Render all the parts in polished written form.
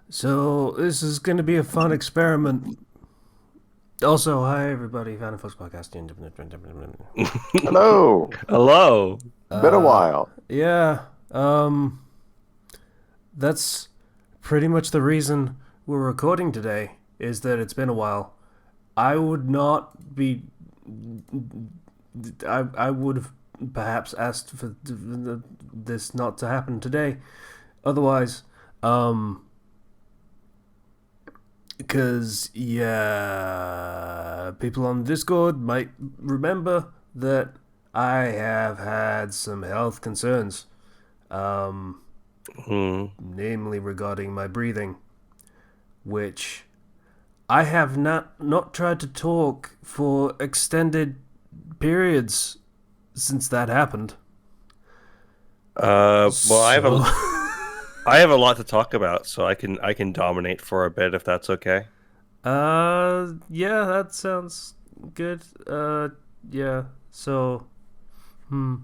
So this is going to be a fun experiment. Also, hi everybody, Fandom Flux podcast. Hello. Hello. Been a Uh, while. yeah, that's pretty much the reason we're recording today. Is that it's been a while. I would not be. I would have perhaps asked for this not to happen today. Otherwise, um, because yeah, people on Discord might remember that I have had some health concerns, um, Hmm. namely regarding my breathing, which I have not tried to talk for extended periods since that happened. Well, So, I have a lot to talk about, so I can dominate for a bit if that's okay. yeah, that sounds good. Yeah. So, hmm.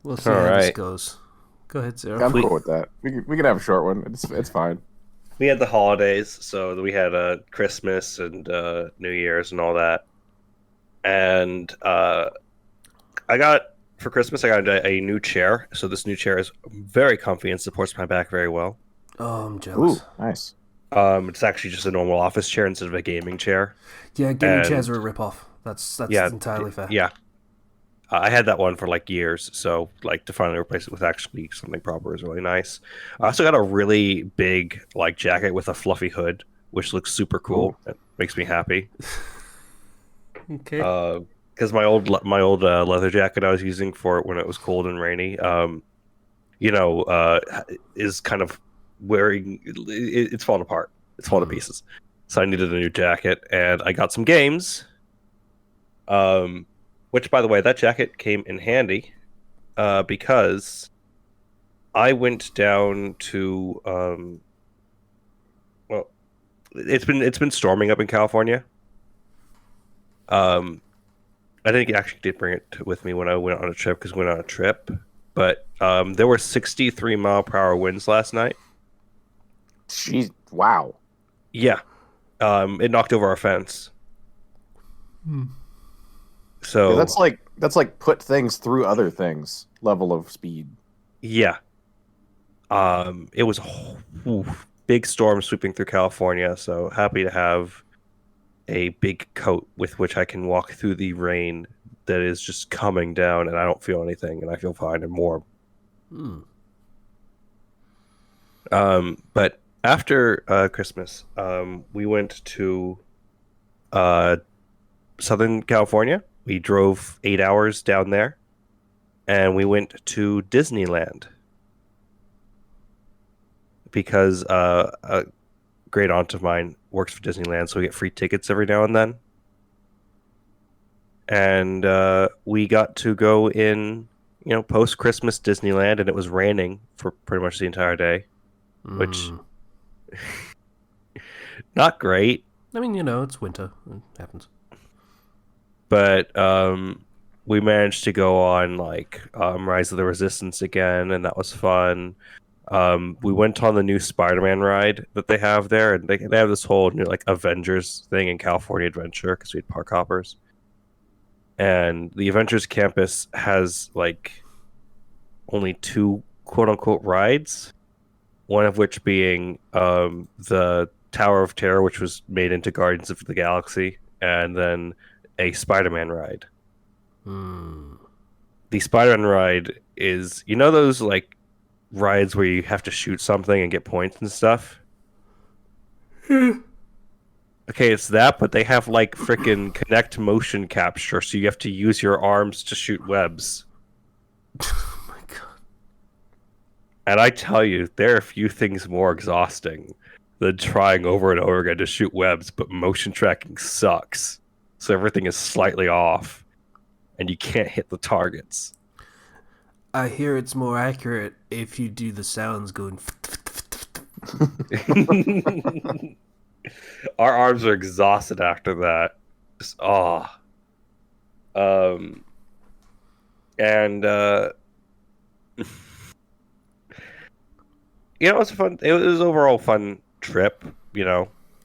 We'll see All how this right. goes. Go ahead, Zero. I'm We cool with that. We can have a short one. It's fine. we had the holidays, so we had Christmas and New Year's and all that. And I got for Christmas I got a new chair. So this new chair is very comfy and supports my back very well. Oh, I'm jealous. Ooh, nice. It's actually just a normal office chair instead of a gaming chair. Yeah, gaming chairs And are a rip-off. That's yeah, entirely fair. yeah, I had that one for like years, so like to finally replace it with actually something proper is really nice. I also got a really big like jacket with a fluffy hood, which looks super Ooh. cool. It makes me happy. Okay. Because my old leather jacket I was using for it when it was cold and rainy, you know, is kind of wearing it's falling apart. It's falling to Hmm. pieces. So I needed a new jacket, and I got some games. Um, which by the way, that jacket came in handy because I went down to well, it's been storming up in California. Um, I think I actually did bring it with me when I went on a trip because we went on a trip. But there were 63-mile-per-hour winds last night. Jeez. Wow. Yeah, it knocked over our fence. Hmm. Yeah, So that's like put things through other things level of speed. yeah, it was a big storm sweeping through California. So happy to have a big coat with which I can walk through the rain that is just coming down, and I don't feel anything, and I feel fine and warm. Hmm. But after Christmas, we went to uh, Southern California. We drove 8 hours down there, and we went to Disneyland because a great aunt of mine works for Disneyland, so we get free tickets every now and then. And we got to go in, post Christmas Disneyland, and it was raining for pretty much the entire day, which Hmm. not great, I mean, it's winter. It happens. but we managed to go on like Rise of the Resistance again, and that was fun. We went on the new Spider-Man ride that they have there, and they have this whole new like Avengers thing in California Adventure because we had park hoppers, and the Avengers campus has like only two quote unquote rides, one of which being the Tower of Terror, which was made into Guardians of the Galaxy, and then a Spider-Man ride. Hmm. The Spider-Man ride is, those like rides where you have to shoot something and get points and stuff. Okay, it's that, but they have like freaking Connect motion capture, so you have to use your arms to shoot webs. Oh my god. And I tell you, there are few things more exhausting than trying over and over again to shoot webs, but motion tracking sucks. So everything is slightly off, and you can't hit the targets. I hear it's more accurate if you do the sounds going. Our arms are exhausted after that. Just um, and it was fun. It was overall fun trip.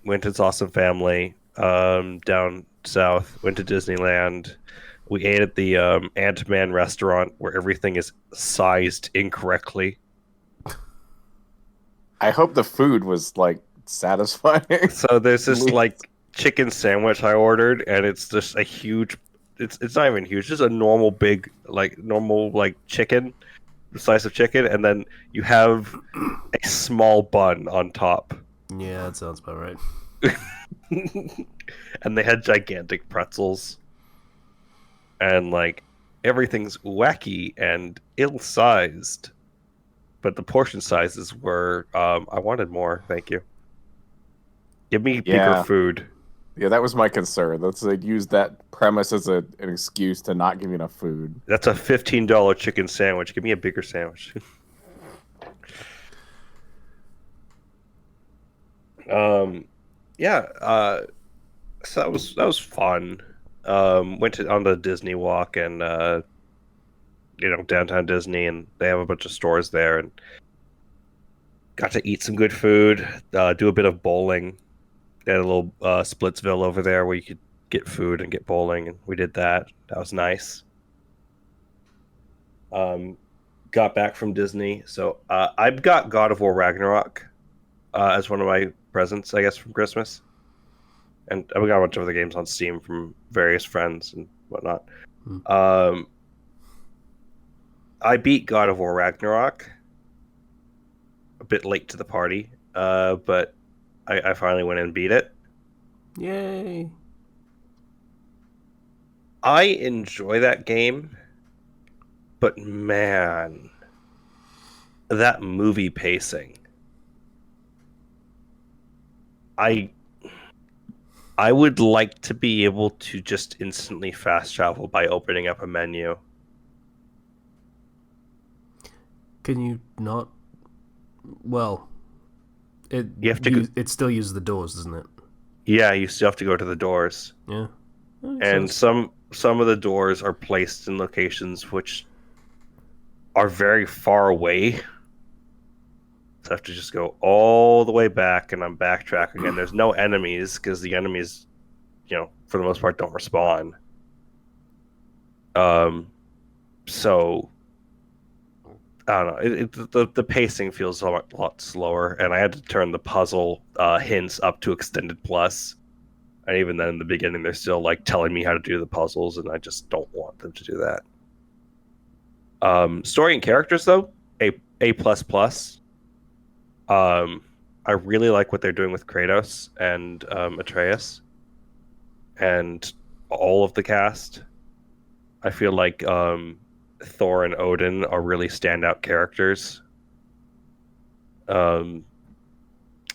Went and saw some family down south. Went to Disneyland. We ate at the Ant-Man restaurant where everything is sized incorrectly. I hope the food was like satisfying. So there's this like chicken sandwich I ordered, and it's just a huge. It's not even huge, just a normal chicken, slice of chicken, and then you have a small bun on top. Yeah, that sounds about right. And they had gigantic pretzels, and like everything's wacky and ill-sized, but the portion sizes were. I wanted more. Thank you. Give me bigger Yeah. food. Yeah, that was my concern. That's they used that premise as an excuse to not give you enough food. That's a $15 chicken sandwich. Give me a bigger sandwich. Yeah. So that was fun. On the Disney walk and downtown Disney, and they have a bunch of stores there, and got to eat some good food. Do a bit of bowling. They had a little Splitsville over there where you could get food and get bowling, and we did that. That was nice. Got back from Disney, so I've got God of War Ragnarok as one of my presents, I guess, from Christmas, and we got a bunch of other games on Steam from various friends and whatnot. I beat God of War Ragnarok a bit late to the party, but I finally went and beat it. Yay! I enjoy that game, but man, that movie pacing. I would like to be able to just instantly fast travel by opening up a menu. Can you not? Well, You have to it still uses the doors, doesn't it? Yeah, you still have to go to the doors. Yeah. And some of the doors are placed in locations which are very far away. So I have to just go all the way back, and I'm backtracking, and there's no enemies because the enemies, for the most part, don't respawn. So I don't know. The pacing feels a lot slower, and I had to turn the puzzle hints up to extended plus. And even then, in the beginning, they're still like telling me how to do the puzzles, and I just don't want them to do that. Story and characters, though, A plus plus. I really like what they're doing with Kratos and Atreus, and all of the cast. I feel like Thor and Odin are really standout characters.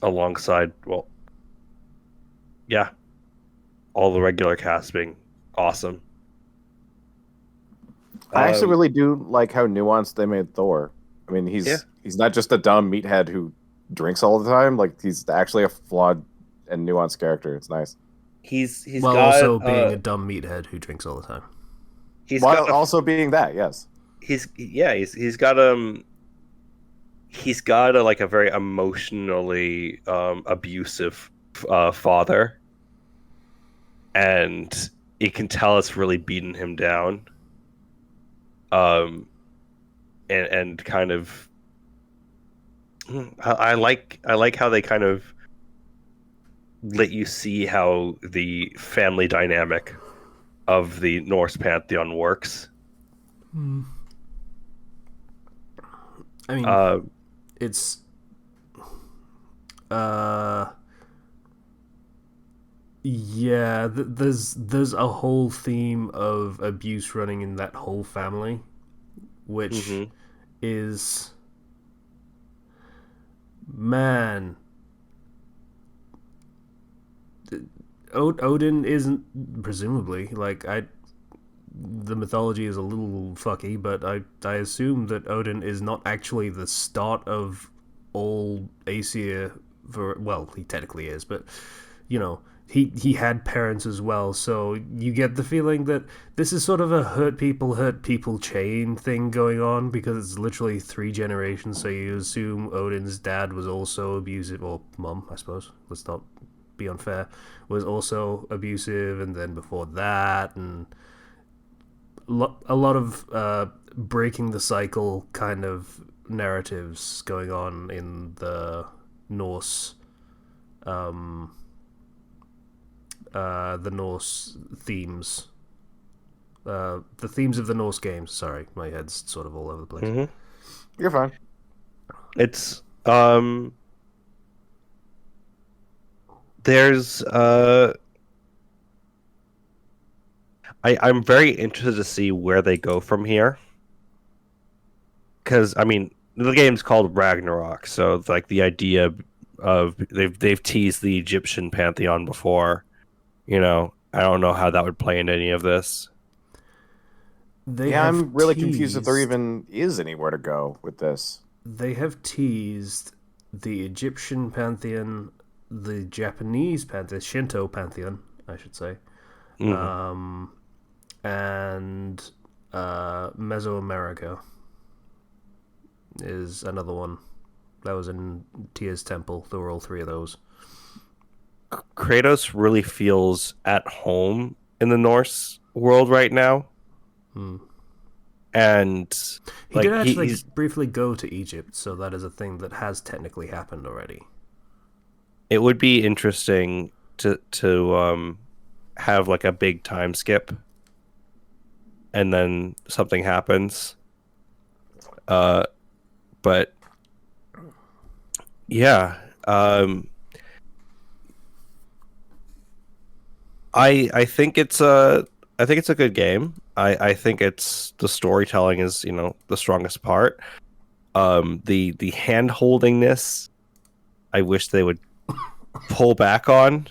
Alongside, all the regular cast being awesome. I actually really do like how nuanced they made Thor. I mean, he's not just a dumb meathead who drinks all the time. Like, he's actually a flawed and nuanced character. It's nice. He's While got, also being a dumb meathead who drinks all the time. While also being that, yes. He's got a very emotionally abusive father, and you can tell it's really beaten him down. And kind of, I like how they kind of let you see how the family dynamic of the Norse pantheon works. I mean, it's yeah, there's a whole theme of abuse running in that whole family, which is, man, Odin isn't, presumably, the mythology is a little fucky, but I assume that Odin is not actually the start of all Aesir. Well, he technically is, but he had parents as well, so you get the feeling that this is sort of a hurt people chain thing going on, because it's literally 3 generations. So you assume Odin's dad was also abusive, or mom, I suppose. Let's not be unfair. Was also abusive, and then before that, and a lot of breaking the cycle kind of narratives going on in the Norse. The Norse themes, the themes of the Norse games. Sorry, my head's sort of all over the place. Mm-hmm. You're fine. It's there's I'm very interested to see where they go from here, because I mean the game's called Ragnarok, so it's like the idea of they've teased the Egyptian pantheon before. I don't know how that would play into any of this. They Yeah, have I'm really confused if there teased- even is anywhere to go with this. They have teased the Egyptian pantheon, the Japanese pantheon, Shinto pantheon, I should say, Mhm. and Mesoamerica is another one. That was in Tia's temple. There were all 3 of those. Kratos really feels at home in the Norse world right now, Hmm. and He did like actually he's briefly go to Egypt, so that is a thing that has technically happened already. it would be interesting to have like a big time skip, and then something happens. But yeah, I think it's a good game. I think it's the storytelling is the strongest part. The hand holdingness, I wish they would pull back on.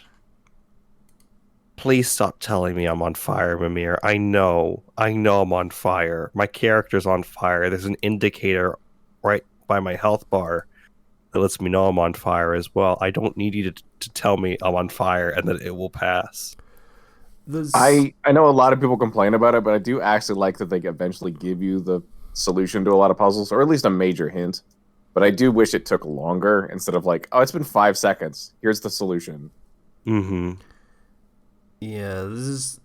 Please stop telling me I'm on fire, Mimir. I know I'm on fire. My character's on fire. There's an indicator right by my health bar that lets me know I'm on fire as well. I don't need you to tell me I'm on fire and that it will pass. There's I know a lot of people complain about it, but I do actually like that they eventually give you the solution to a lot of puzzles, or at least a major hint. But I do wish it took longer instead of like, oh, it's been 5 seconds. Here's the solution. Mm-hmm. Yeah, this is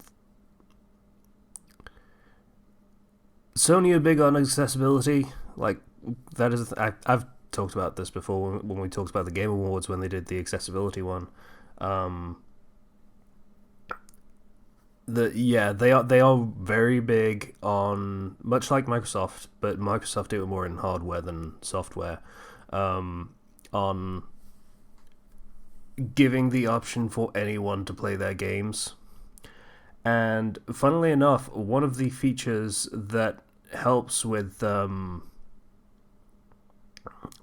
Sony are big on accessibility. Like that is, I've talked about this before when we talked about the Game Awards when they did the accessibility one. Um, they are very big on, much like Microsoft, but Microsoft do it more in hardware than software. On giving the option for anyone to play their games. And funnily enough, one of the features that helps with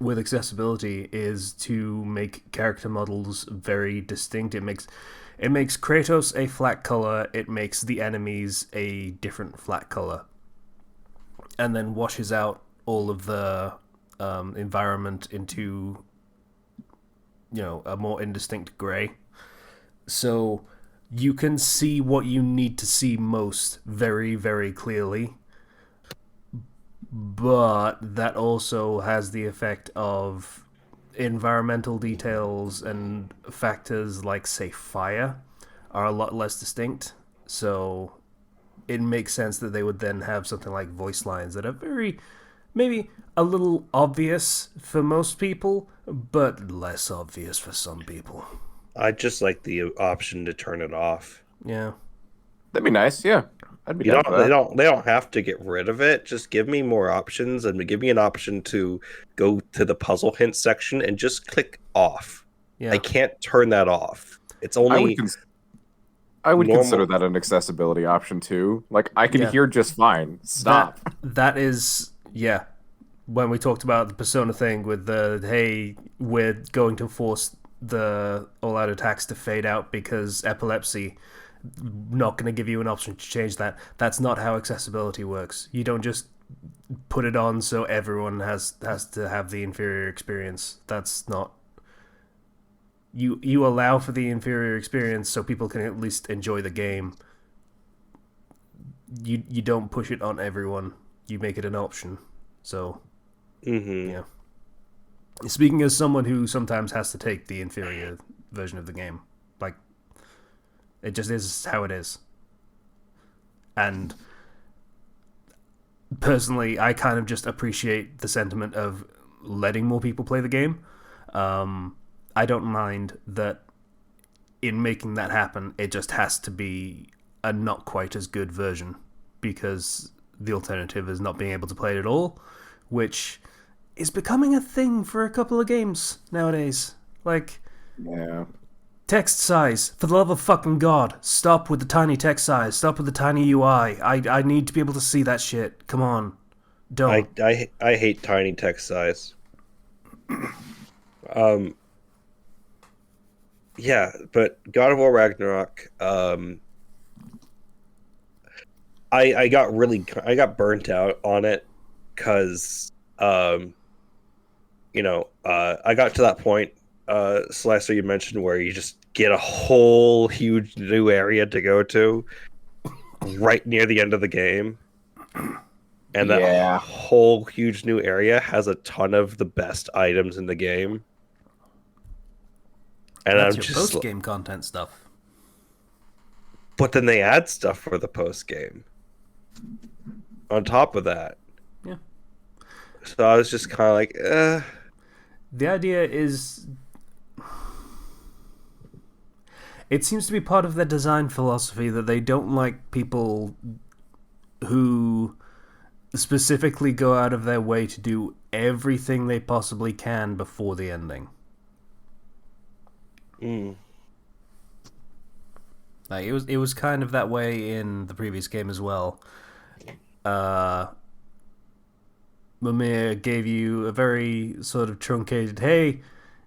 accessibility is to make character models very distinct. It makes Kratos a flat color. It makes the enemies a different flat color, and then washes out all of the environment into a more indistinct gray. So you can see what you need to see most very, very clearly. But that also has the effect of environmental details and factors like, say, fire are a lot less distinct. So it makes sense that they would then have something like voice lines that are very, maybe a little obvious for most people, but less obvious for some people. I just like the option to turn it off. Yeah. That'd be nice. Yeah, I'd be You down for don't they that. don't they don't have to get rid of it. Just give me more options and give me an option to go to the puzzle hint section and just click off. Yeah. I can't turn that off. It's I would only I would consider normal. that an accessibility option too. Like I can Yeah. hear just fine. Stop. That is, yeah. When we talked about the Persona thing with the, hey, we're going to force the all-out attacks to fade out because epilepsy, not going to give you an option to change that. That's not how accessibility works. You don't just put it on so everyone has to have the inferior experience. That's not you allow for the inferior experience so people can at least enjoy the game. You don't push it on everyone. You make it an option. So, yeah. Speaking as someone who sometimes has to take the inferior version of the game, like, it just is how it is. And personally, I kind of just appreciate the sentiment of letting more people play the game. I don't mind that in making that happen, it just has to be a not quite as good version, because the alternative is not being able to play it at all, which is becoming a thing for a couple of games nowadays. Like, Yeah. text size, for the love of fucking God, stop with the tiny text size, stop with the tiny UI. I need to be able to see that shit. Come on. Don't. I hate tiny text size. Yeah, but God of War Ragnarok, I got burnt out on it because I got to that point, Celeste, you mentioned, where you just get a whole huge new area to go to right near the end of the game. And that whole huge new area has a ton of the best items in the game. And That's I'm your just post-game content stuff. But then they add stuff for the post game on top of that. Yeah. So I was just kind of like, The idea is, it seems to be part of their design philosophy that they don't like people who specifically go out of their way to do everything they possibly can before the ending. Like, it was kind of that way in the previous game as well. Mimir gave you a very sort of truncated, hey,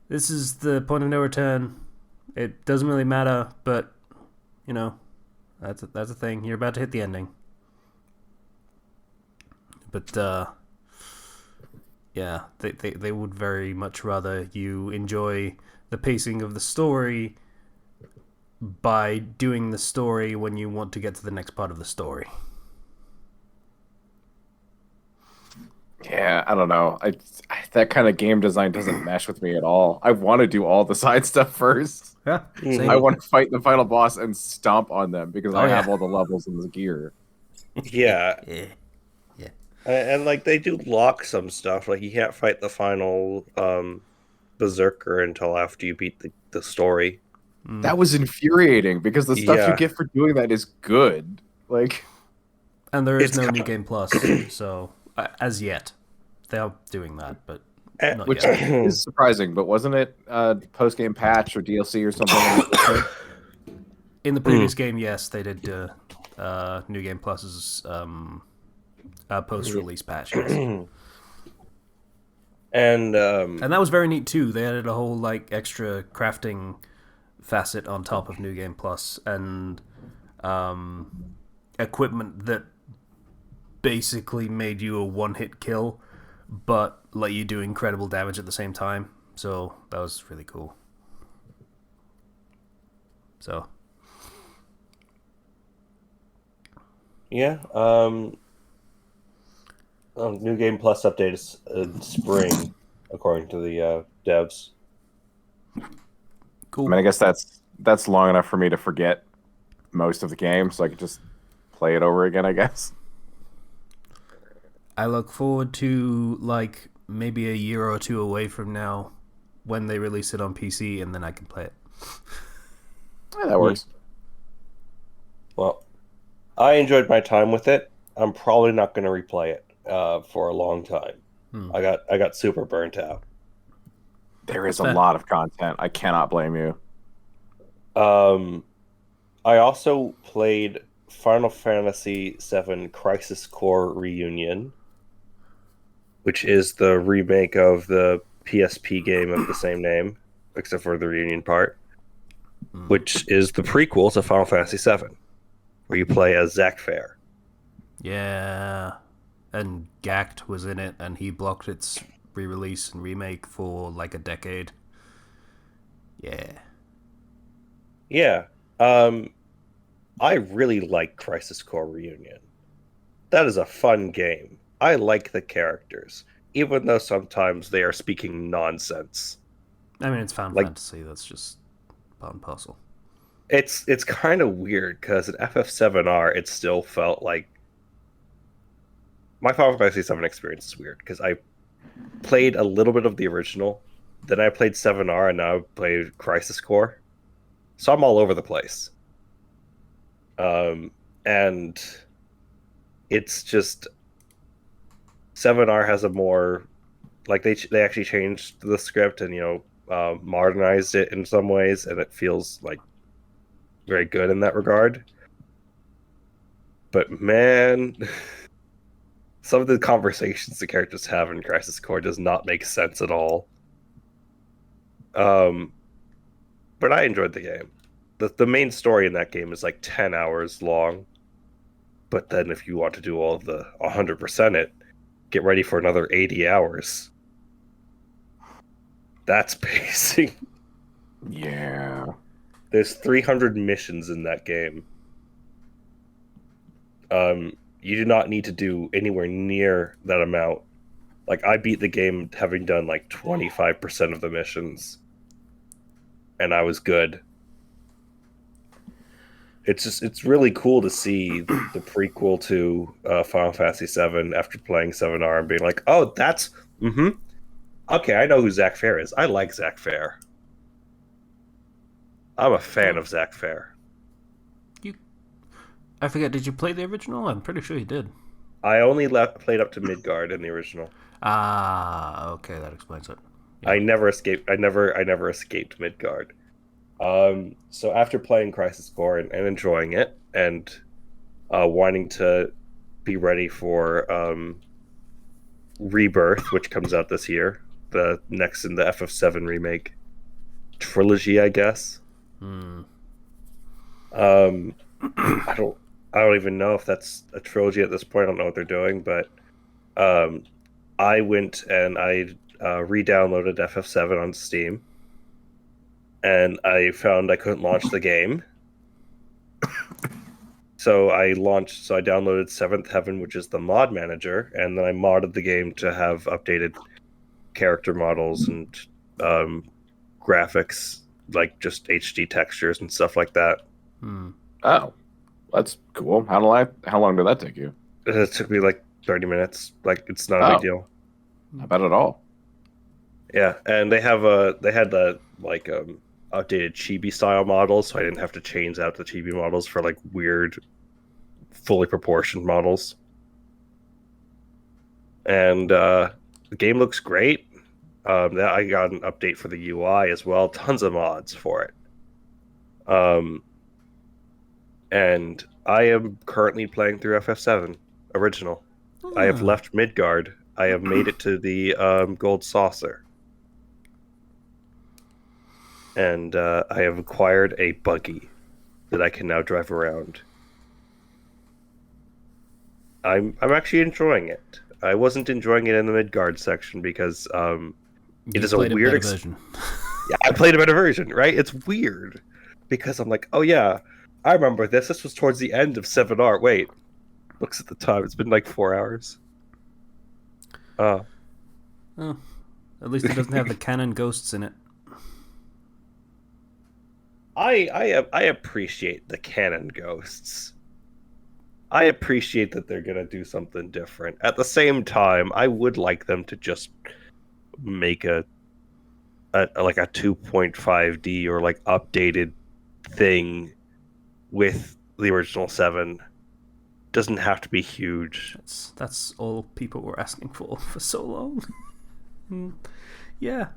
this is the point of no return. It doesn't really matter, but, that's a thing. You're about to hit the ending. But, yeah, they would very much rather you enjoy the pacing of the story by doing the story when you want to get to the next part of the story. Yeah, I don't know. That kind of game design doesn't mesh with me at all. I want to do all the side stuff first. Yeah, same. I want to fight the final boss and stomp on them because I have yeah. all the levels in the gear. yeah. Yeah. And like, they do lock some stuff. Like, you can't fight the final berserker until after you beat the story. That was infuriating because the stuff you Yeah. get for doing that is good. Like, And there is It's no kind New of- Game Plus, so as yet. They are doing that, but not which yet. is surprising, but wasn't it post-game patch or DLC or something? In the previous game, yes, they did New Game Plus's post-release patch. Yes. And And that was very neat too. They added a whole like extra crafting facet on top of New Game Plus and equipment that basically made you a one-hit kill, but let you do incredible damage at the same time. So that was really cool. So yeah, New Game Plus update is in spring, according to the devs. cool. I mean, I guess that's long enough for me to forget most of the game, so I could just play it over again, I guess. I look forward to like maybe a year or two away from now when they release it on PC, and then I can play it. Yeah, that works. Well, I enjoyed my time with it. I'm probably not going to replay it for a long time. I got super burnt out. There is a Fair. lot of content. I cannot blame you. I also played Final Fantasy VII Crisis Core Reunion, which is the remake of the PSP game of the same name, except for the reunion part, which is the prequel to Final Fantasy VII, where you play as Zack Fair. Yeah, and Gact was in it, and he blocked its re-release and remake for like a decade. Yeah. Yeah. I really like Crisis Core Reunion. That is a fun game. I like the characters, even though sometimes they are speaking nonsense. I mean, it's Final Like Fantasy. That's just part and parcel. it's kind of weird because at FF7R it still felt like my Final Fantasy 7 experience is weird because I played a little bit of the original, then I played 7R, and now I played Crisis Core. So I'm all over the place. And it's just 7R has a more like they actually changed the script and modernized it in some ways, and it feels like very good in that regard. But man, some of the conversations the characters have in Crisis Core does not make sense at all. Um, but I enjoyed the game. The main story in that game is like 10 hours long. But then if you want to do all the 100% it, get ready for another 80 hours. That's pacing. Yeah. There's 300 missions in that game. You do not need to do anywhere near that amount. Like I beat the game having done like 25% of the missions, and I was good. It's really cool to see the prequel to Final Fantasy VII after playing 7R and being like, oh, that's okay. I know who Zach Fair is. I like Zach Fair. I'm a fan of Zach Fair. I forget, did you play the original? I'm pretty sure you did. I only played up to Midgard in the original. Ah, okay, that explains it. Yeah. I never escaped Midgard. So after playing Crisis Core and enjoying it and wanting to be ready for Rebirth, which comes out this year, the next in the FF7 remake trilogy, I guess. I don't even know if that's a trilogy at this point. I don't know what they're doing, but I went and I re-downloaded FF7 on Steam, and I found I couldn't launch the game. So I downloaded Seventh Heaven, which is the mod manager, and then I modded the game to have updated character models and graphics, like just HD textures and stuff like that. Oh, that's cool. How long did that take you? It took me like 30 minutes. Like it's not a big deal. Not bad at all. Yeah, and they had the updated chibi style models, so I didn't have to change out the chibi models for like weird, fully proportioned models. And the game looks great. I got an update for the UI as well. Tons of mods for it. And I am currently playing through FF7 original. I have left Midgard. I have made it to the Gold Saucer. And I have acquired a buggy that I can now drive around. I'm actually enjoying it. I wasn't enjoying it in the Midgard section because it is a weird version. Yeah, I played a better version, right? It's weird because I'm like, oh yeah, I remember this. This was towards the end of 7R. Wait, looks at the time. It's been like 4 hours. Oh, at least it doesn't have the canon ghosts in it. I appreciate the canon ghosts. I appreciate that they're gonna do something different. At the same time, I would like them to just make a 2.5D or like updated thing with the original 7. Doesn't have to be huge. That's all people were asking for so long. Yeah,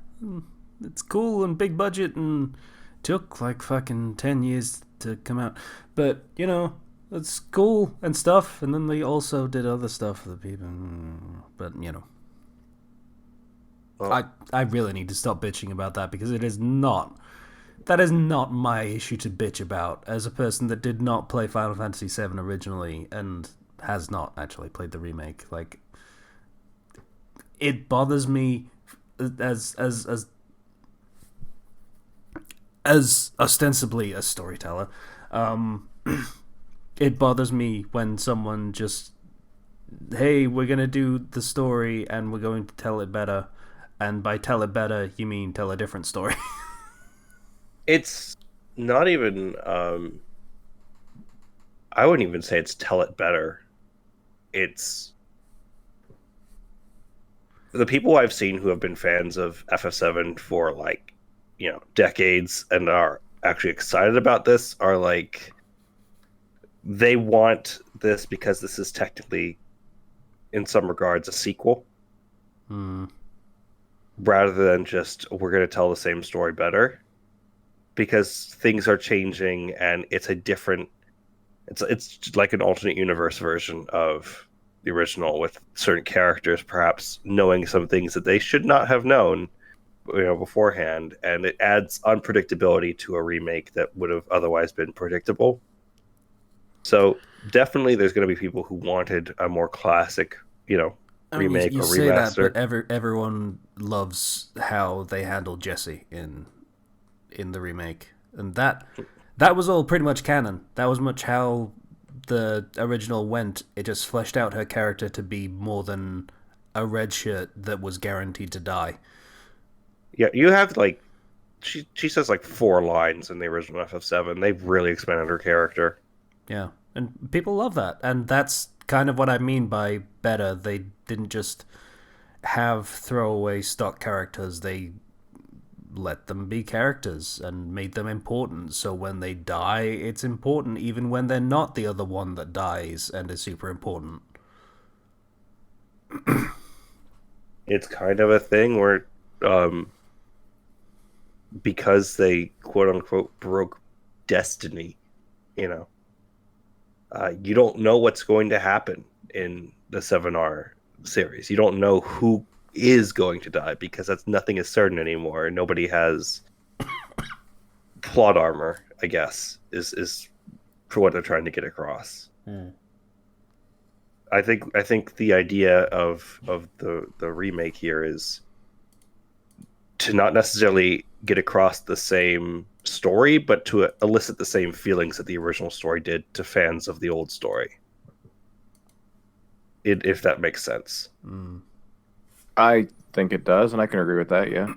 it's cool and big budget and took like fucking 10 years to come out. But, it's cool and stuff, and then they also did other stuff for the people. But, well, I really need to stop bitching about that because that is not my issue to bitch about as a person that did not play Final Fantasy VII originally and has not actually played the remake. Like, it bothers me as as ostensibly a storyteller, um, it bothers me when someone just, hey, we're gonna do the story and we're going to tell it better, and by tell it better you mean tell a different story. It's not even. I wouldn't even say it's tell it better. It's the people I've seen who have been fans of FF7 for like, decades and are actually excited about this are like, they want this because this is technically, in some regards, a sequel. Rather than just, we're going to tell the same story better. Because things are changing and it's a different, it's like an alternate universe version of the original, with certain characters perhaps knowing some things that they should not have known, beforehand, and it adds unpredictability to a remake that would have otherwise been predictable. So definitely there's going to be people who wanted a more classic, I mean, remake you or say that, remaster. but everyone loves how they handled Jesse in the remake, and that was all pretty much canon. That was much how the original went. It just fleshed out her character to be more than a red shirt that was guaranteed to die. Yeah, you have like, she says like 4 lines in the original FF7. They've really expanded her character. Yeah, and people love that, and that's kind of what I mean by better. They didn't just have throwaway stock characters. They let them be characters and made them important. So when they die, it's important, even when they're not the other one that dies and is super important. It's kind of a thing where, because they quote unquote broke destiny, you don't know what's going to happen in the 7R series. You don't know who is going to die because nothing is certain anymore. Nobody has plot armor, I guess, is for what they're trying to get across. I think the idea of the remake here is to not necessarily get across the same story, but to elicit the same feelings that the original story did to fans of the old story. If that makes sense. I think it does, and I can agree with that. Yeah.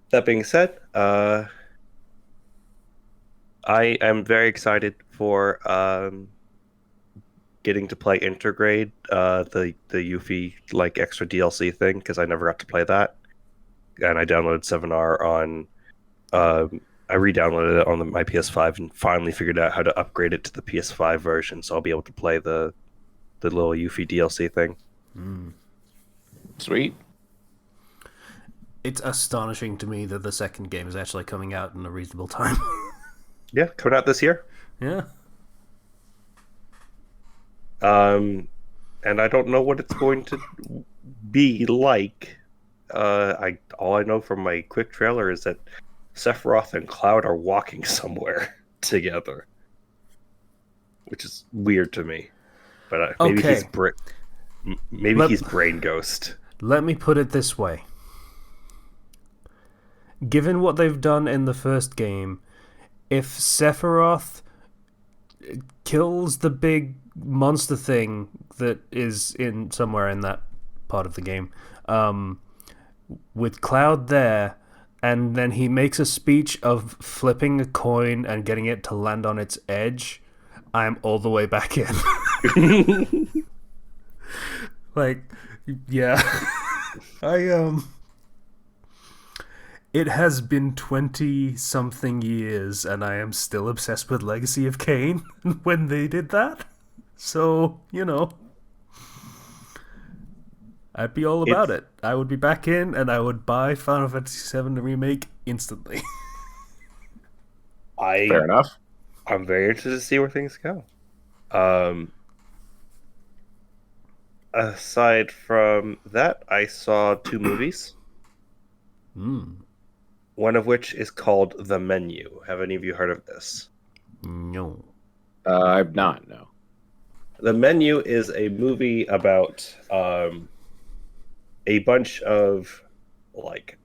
That being said, I am very excited for getting to play Intergrade, the Yuffie like extra DLC thing, because I never got to play that, and I downloaded 7R on. I re-downloaded it on my PS5 and finally figured out how to upgrade it to the PS5 version, so I'll be able to play the little Yuffie DLC thing. Sweet. It's astonishing to me that the second game is actually coming out in a reasonable time. Yeah, coming out this year. Yeah. And I don't know what it's going to be like. All I know from my quick trailer is that Sephiroth and Cloud are walking somewhere together, which is weird to me. But maybe Okay. he's Brain Ghost. Let me put it this way. Given what they've done in the first game, if Sephiroth kills the big monster thing that is in somewhere in that part of the game, with Cloud there, and then he makes a speech of flipping a coin and getting it to land on its edge, I'm all the way back in. Like, yeah. It has been 20-something years, and I am still obsessed with Legacy of Kain when they did that. So, I'd be all about it. I would be back in, and I would buy Final Fantasy VII Remake instantly. Fair enough. I'm very interested to see where things go. Aside from that, I saw 2 movies. One of which is called The Menu. Have any of you heard of this? No. I've not, no. The Menu is a movie about a bunch of like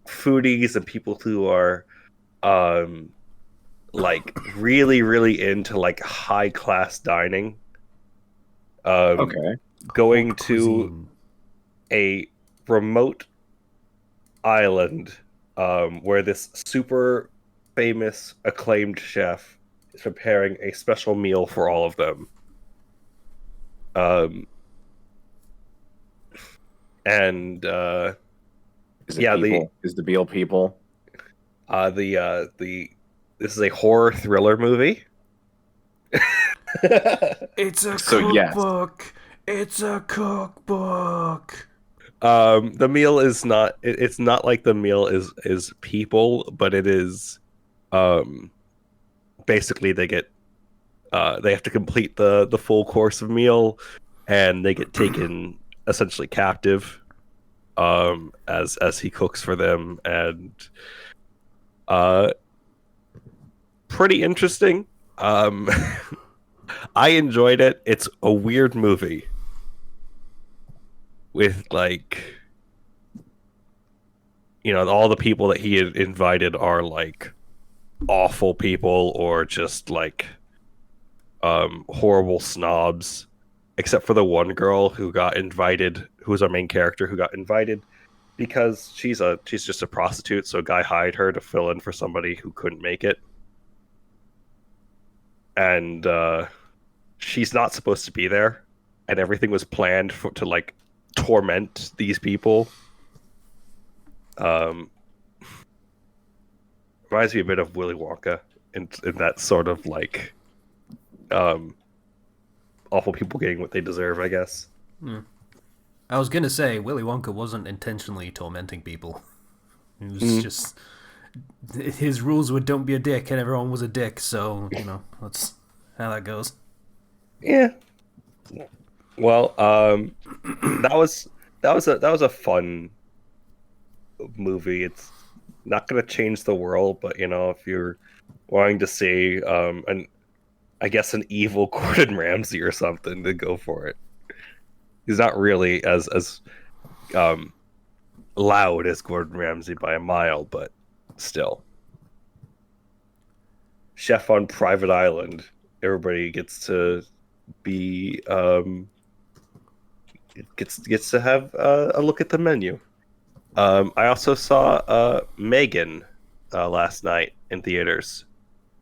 foodies and people who are um like really really into like high class dining, um Okay. going Haute to cuisine. a remote island where this super famous acclaimed chef is preparing a special meal for all of them. um and Is it yeah, people? Is the Beal people? the this is a horror thriller movie. It's a So yes. cookbook. It's a cookbook. The meal is not it's not like the meal is people, but it is um basically they have to complete the full course of meal, and they get taken essentially captive as he cooks for them, and uh pretty interesting. um I enjoyed it. It's a weird movie with like, all the people that he had invited are like awful people or just like horrible snobs, except for the one girl who got invited, who was our main character, who got invited because she's just a prostitute, so a guy hired her to fill in for somebody who couldn't make it. And she's not supposed to be there, and everything was planned to like torment these people. um Reminds me a bit of Willy Wonka in that sort of like um awful people getting what they deserve, I guess. I was gonna say Willy Wonka wasn't intentionally tormenting people. It was Mm. just his rules were don't be a dick, and everyone was a dick. So that's how that goes. Yeah. Well, that was a fun movie. It's not going to change the world, but if you're wanting to see an I guess an evil Gordon Ramsay or something, to go for it. He's not really as um loud as Gordon Ramsay by a mile, but still. Chef on Private Island. Everybody gets to be gets to have a look at the menu. I also saw Megan last night in theaters.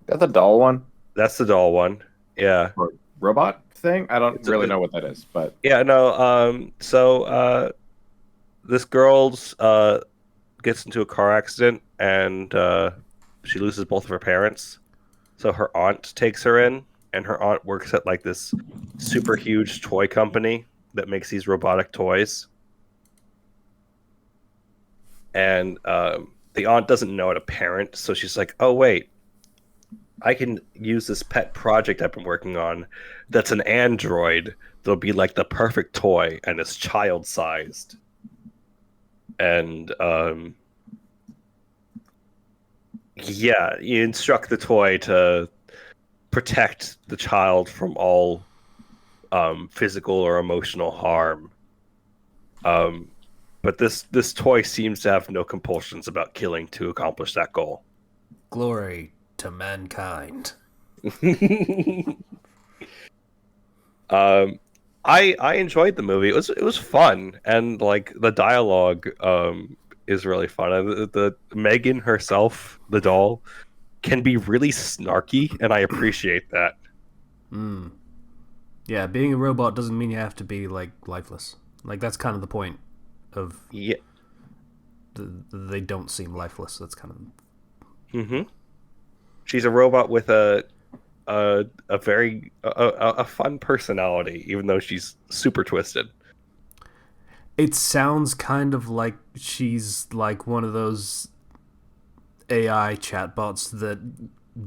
That's the doll one? That's the doll one. Yeah. Or robot thing? I don't It's really know what that is, but yeah, no. So this girl's gets into a car accident, and she loses both of her parents. So her aunt takes her in, and her aunt works at like this super huge toy company that makes these robotic toys. And the aunt doesn't know how to parent, so she's like, "Oh wait, I can use this pet project I've been working on. That's an android. That'll be like the perfect toy, and it's child sized." And yeah, you instruct the toy to protect the child from all physical or emotional harm. Um, but this toy seems to have no compulsions about killing to accomplish that goal. Glory to mankind. um, I enjoyed the movie. It was fun, and like the dialogue is really fun. The Megan herself, the doll, can be really snarky, and I appreciate that. Yeah, being a robot doesn't mean you have to be like lifeless. Like that's kind of the point of Yeah. they don't seem lifeless. That's kind of She's a robot with a very a fun personality, even though she's super twisted. it sounds kind of like she's like one of those AI chatbots that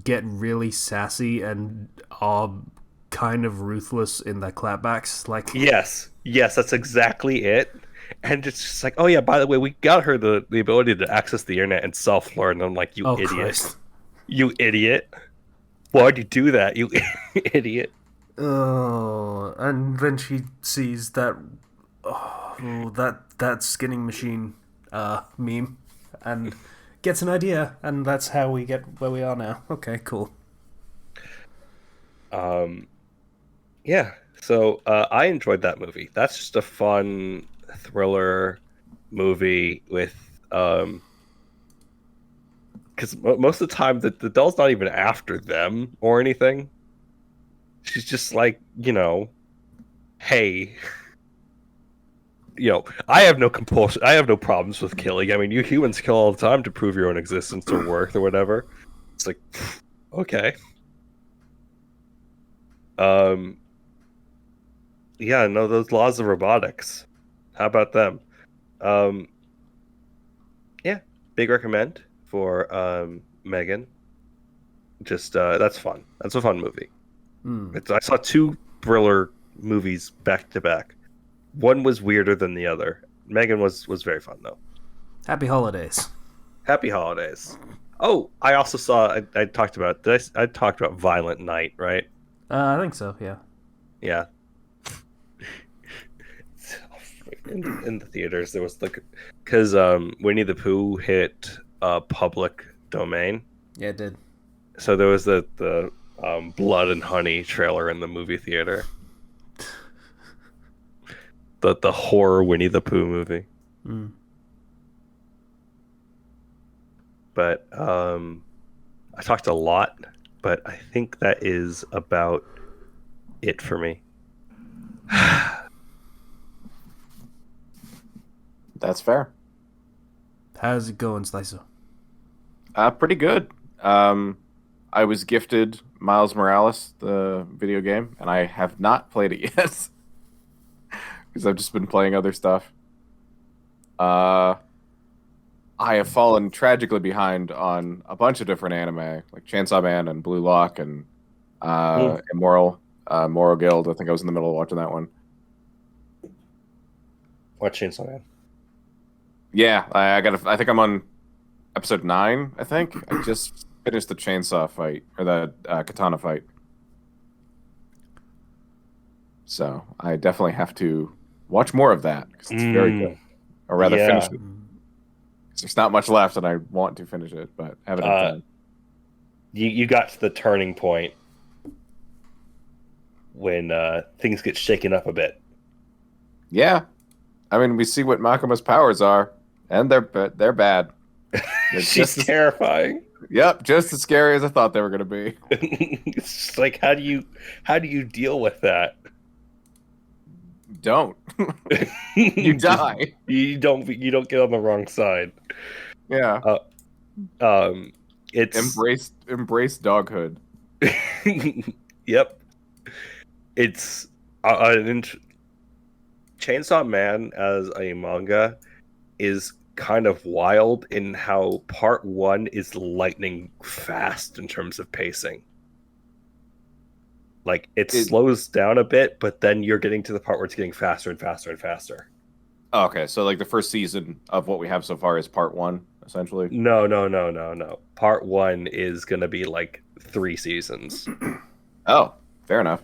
get really sassy and are kind of ruthless in their clapbacks. Like, Yes, that's exactly it. And it's just like, oh yeah, by the way, we got her the ability to access the internet and self-learn. And I'm like, you oh idiot. Christ. You idiot. Why'd you do that, you idiot? Oh, and then she sees that that skinning machine meme. and gets an idea, and that's how we get where we are now. Okay, cool. Yeah. So I enjoyed that movie. That's just a fun thriller movie with because most of the time the doll's not even after them or anything. She's just like, hey, I have no compulsion. I have no problems with killing. I mean, you humans kill all the time to prove your own existence or worth or whatever. It's like, okay. Um, yeah, no, those laws of robotics. How about them? Um, yeah, big recommend for Megan. Just that's fun. That's a fun movie. I saw two thriller movies back to back. One was weirder than the other. Megan was very fun though. Happy holidays. Happy holidays. Oh, I also saw. I talked about this. I talked about Violent Night, right? I think so. Yeah. Yeah. In the theaters, there was like, because Winnie the Pooh hit public domain. Yeah, it did. So there was the Blood and Honey trailer in the movie theater. The horror Winnie the Pooh movie. But I talked a lot, but I think that is about it for me. That's fair. How's it going, Slicer? Pretty good. I was gifted Miles Morales, the video game, and I have not played it yet because I've just been playing other stuff. I have fallen tragically behind on a bunch of different anime, like Chainsaw Man and Blue Lock and Moral Guild. I think I was in the middle of watching that one. What Chainsaw Man? Yeah, I think I'm on episode 9. I think I just finished the chainsaw fight or the katana fight. So I definitely have to watch more of that because it's very good, or rather finish it. There's not much left, and I want to finish it, but haven't had time. You got to the turning point when things get shaken up a bit. Yeah, I mean, we see what Makuma's powers are, and they're bad. She's terrifying. Yep, just as scary as I thought they were going to be. It's just like, how do you deal with that? Don't. You die. You don't get on the wrong side. Yeah. It's embrace doghood. Yep. It's Chainsaw Man as a manga is kind of wild in how part 1 is lightning fast in terms of pacing. Like it slows down a bit, but then you're getting to the part where it's getting faster and faster and faster. Okay, so like the first season of what we have so far is part 1, essentially. No. Part 1 is gonna be like 3 seasons. Oh, fair enough.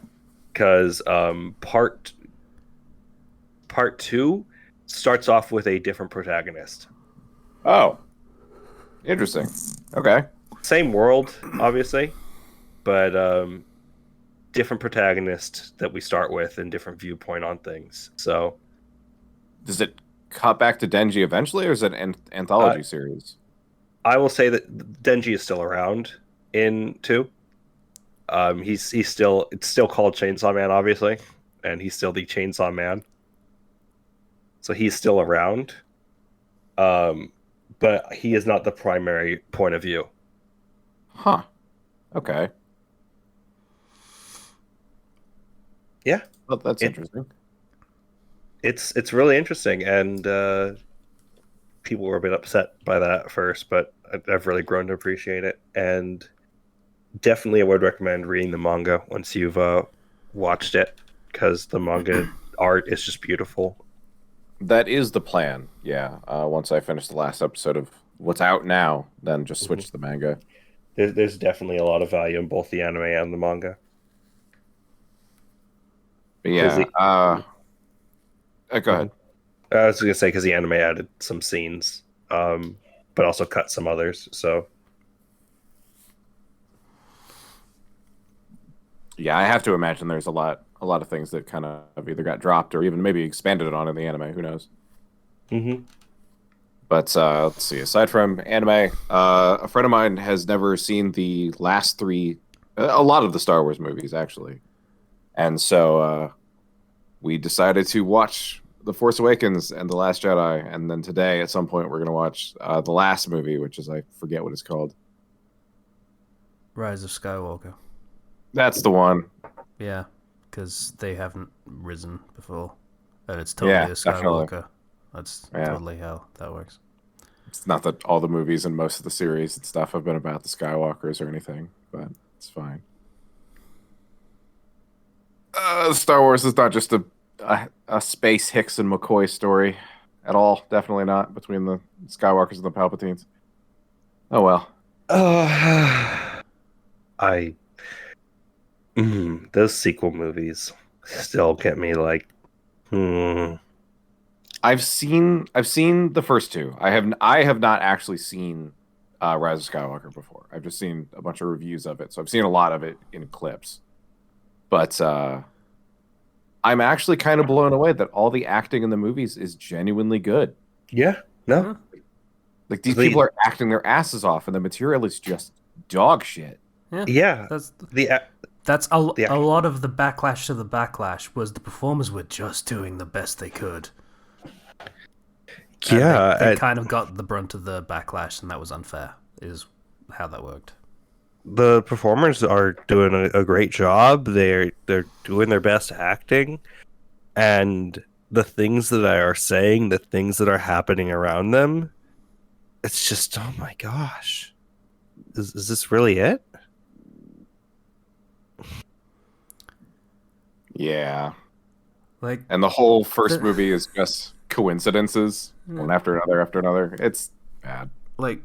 Because part 2 starts off with a different protagonist. Oh, interesting. Okay. Same world, obviously, but different protagonist that we start with and different viewpoint on things. So, does it cut back to Denji eventually, or is it an anthology series? I will say that Denji is still around in 2. He's still, it's still called Chainsaw Man, obviously, and he's still the Chainsaw Man. So he's still around, but he is not the primary point of view. Huh. Okay. Yeah. Well, that's interesting. It's really interesting, and people were a bit upset by that at first, but I've really grown to appreciate it, and definitely I would recommend reading the manga once you've watched it, because the manga art is just beautiful. That is the plan, yeah. Once I finish the last episode of what's out now, then just switch to the manga. There's definitely a lot of value in both the anime and the manga. But yeah, go ahead. I was going to say, because the anime added some scenes. but also cut some others. So Yeah, I have to imagine there's a lot of things that kind of either got dropped or even maybe expanded on in the anime. Who knows? mm-hmm. But let's see. Aside from anime, a friend of mine has never seen the last three, a lot of the Star Wars movies actually, and so we decided to watch The Force Awakens and The Last Jedi, and then today at some point we're gonna watch the last movie, which is I forget what it's called. Rise of Skywalker. That's the one. Yeah, because they haven't risen before, and it's Yeah, totally a definitely. Skywalker. That's Yeah. totally how that works. It's not that all the movies and most of the series and stuff have been about the Skywalkers or anything, but it's fine. Star Wars is not just a space Hicks and McCoy story at all. Definitely not between the Skywalkers and the Palpatines. Oh well. I those sequel movies still get me like, I've seen the first two. I have not actually seen Rise of Skywalker before. I've just seen a bunch of reviews of it, so I've seen a lot of it in clips. But I'm actually kind of blown away that all the acting in the movies is genuinely good. yeah, no, Like these The- people are acting their asses off, and the material is just dog shit. yeah. That's The that's The a lot of the backlash to the backlash was the performers were just doing the best they could. And yeah, they kind of got the brunt of the backlash, and that was unfair. Is how that worked. the performers are doing a great job. They're doing their best acting, and the things that I are saying, the things that are happening around them, it's just, oh my gosh, is this really it? Yeah, Like and the whole first The- movie is just coincidences, one after another after another. It's bad. like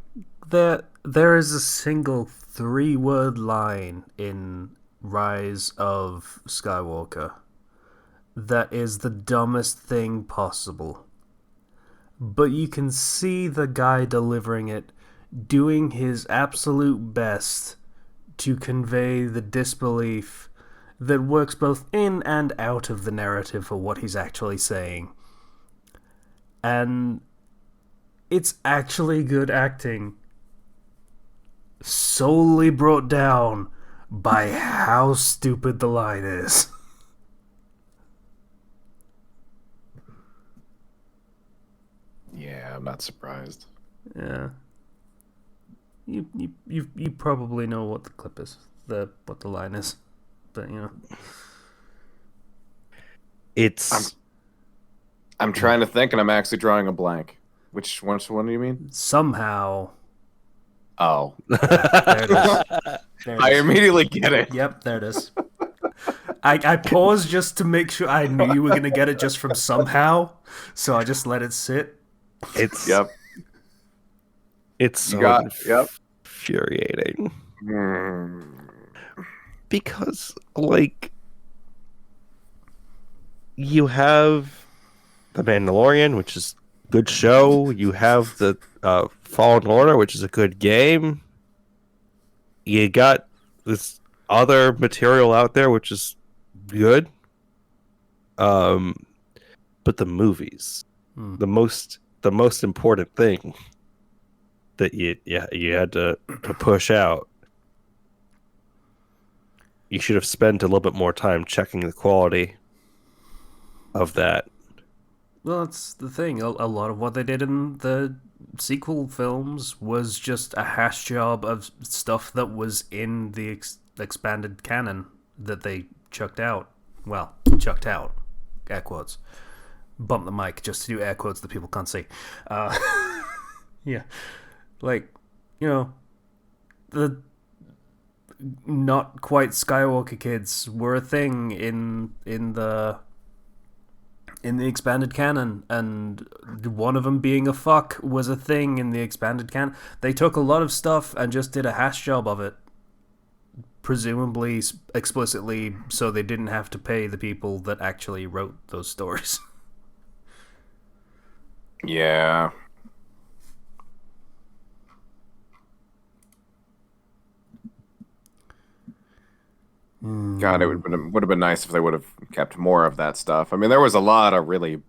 there is a single 3-word line in Rise of Skywalker that is the dumbest thing possible. But you can see the guy delivering it doing his absolute best to convey the disbelief that works both in and out of the narrative for what he's actually saying. And it's actually good acting, solely brought down by how stupid the line is. Yeah, I'm not surprised. Yeah. You probably know what the clip is, what the line is, but you know. It's I'm trying to think, and I'm actually drawing a blank. Which one do you mean? Somehow, Oh, there it is. There it I is. immediately get it. Yep, there it is. I paused just to make sure I knew you were gonna get it just from somehow, so I just let it sit. it's Yep. it's so Yep. infuriating Hmm. because like you have The Mandalorian, which is a good show. You have the Fallen Order, which is a good game. You got this other material out there, which is good. But the movies, the most important thing that you had to push out. You should have spent a little bit more time checking the quality of that. Well, that's the thing. A lot of what they did in the sequel films was just a hash job of stuff that was in the expanded canon that they chucked out. Well, chucked out. Air quotes. Bump the mic just to do air quotes that people can't see. Yeah. Like, you know, the not quite Skywalker kids were a thing in the expanded canon, and one of them being a fuck was a thing in the expanded canon. They took a lot of stuff and just did a hash job of it, presumably explicitly, so they didn't have to pay the people that actually wrote those stories. Yeah. God, it would have been nice if they would have kept more of that stuff. I mean, there was a lot of really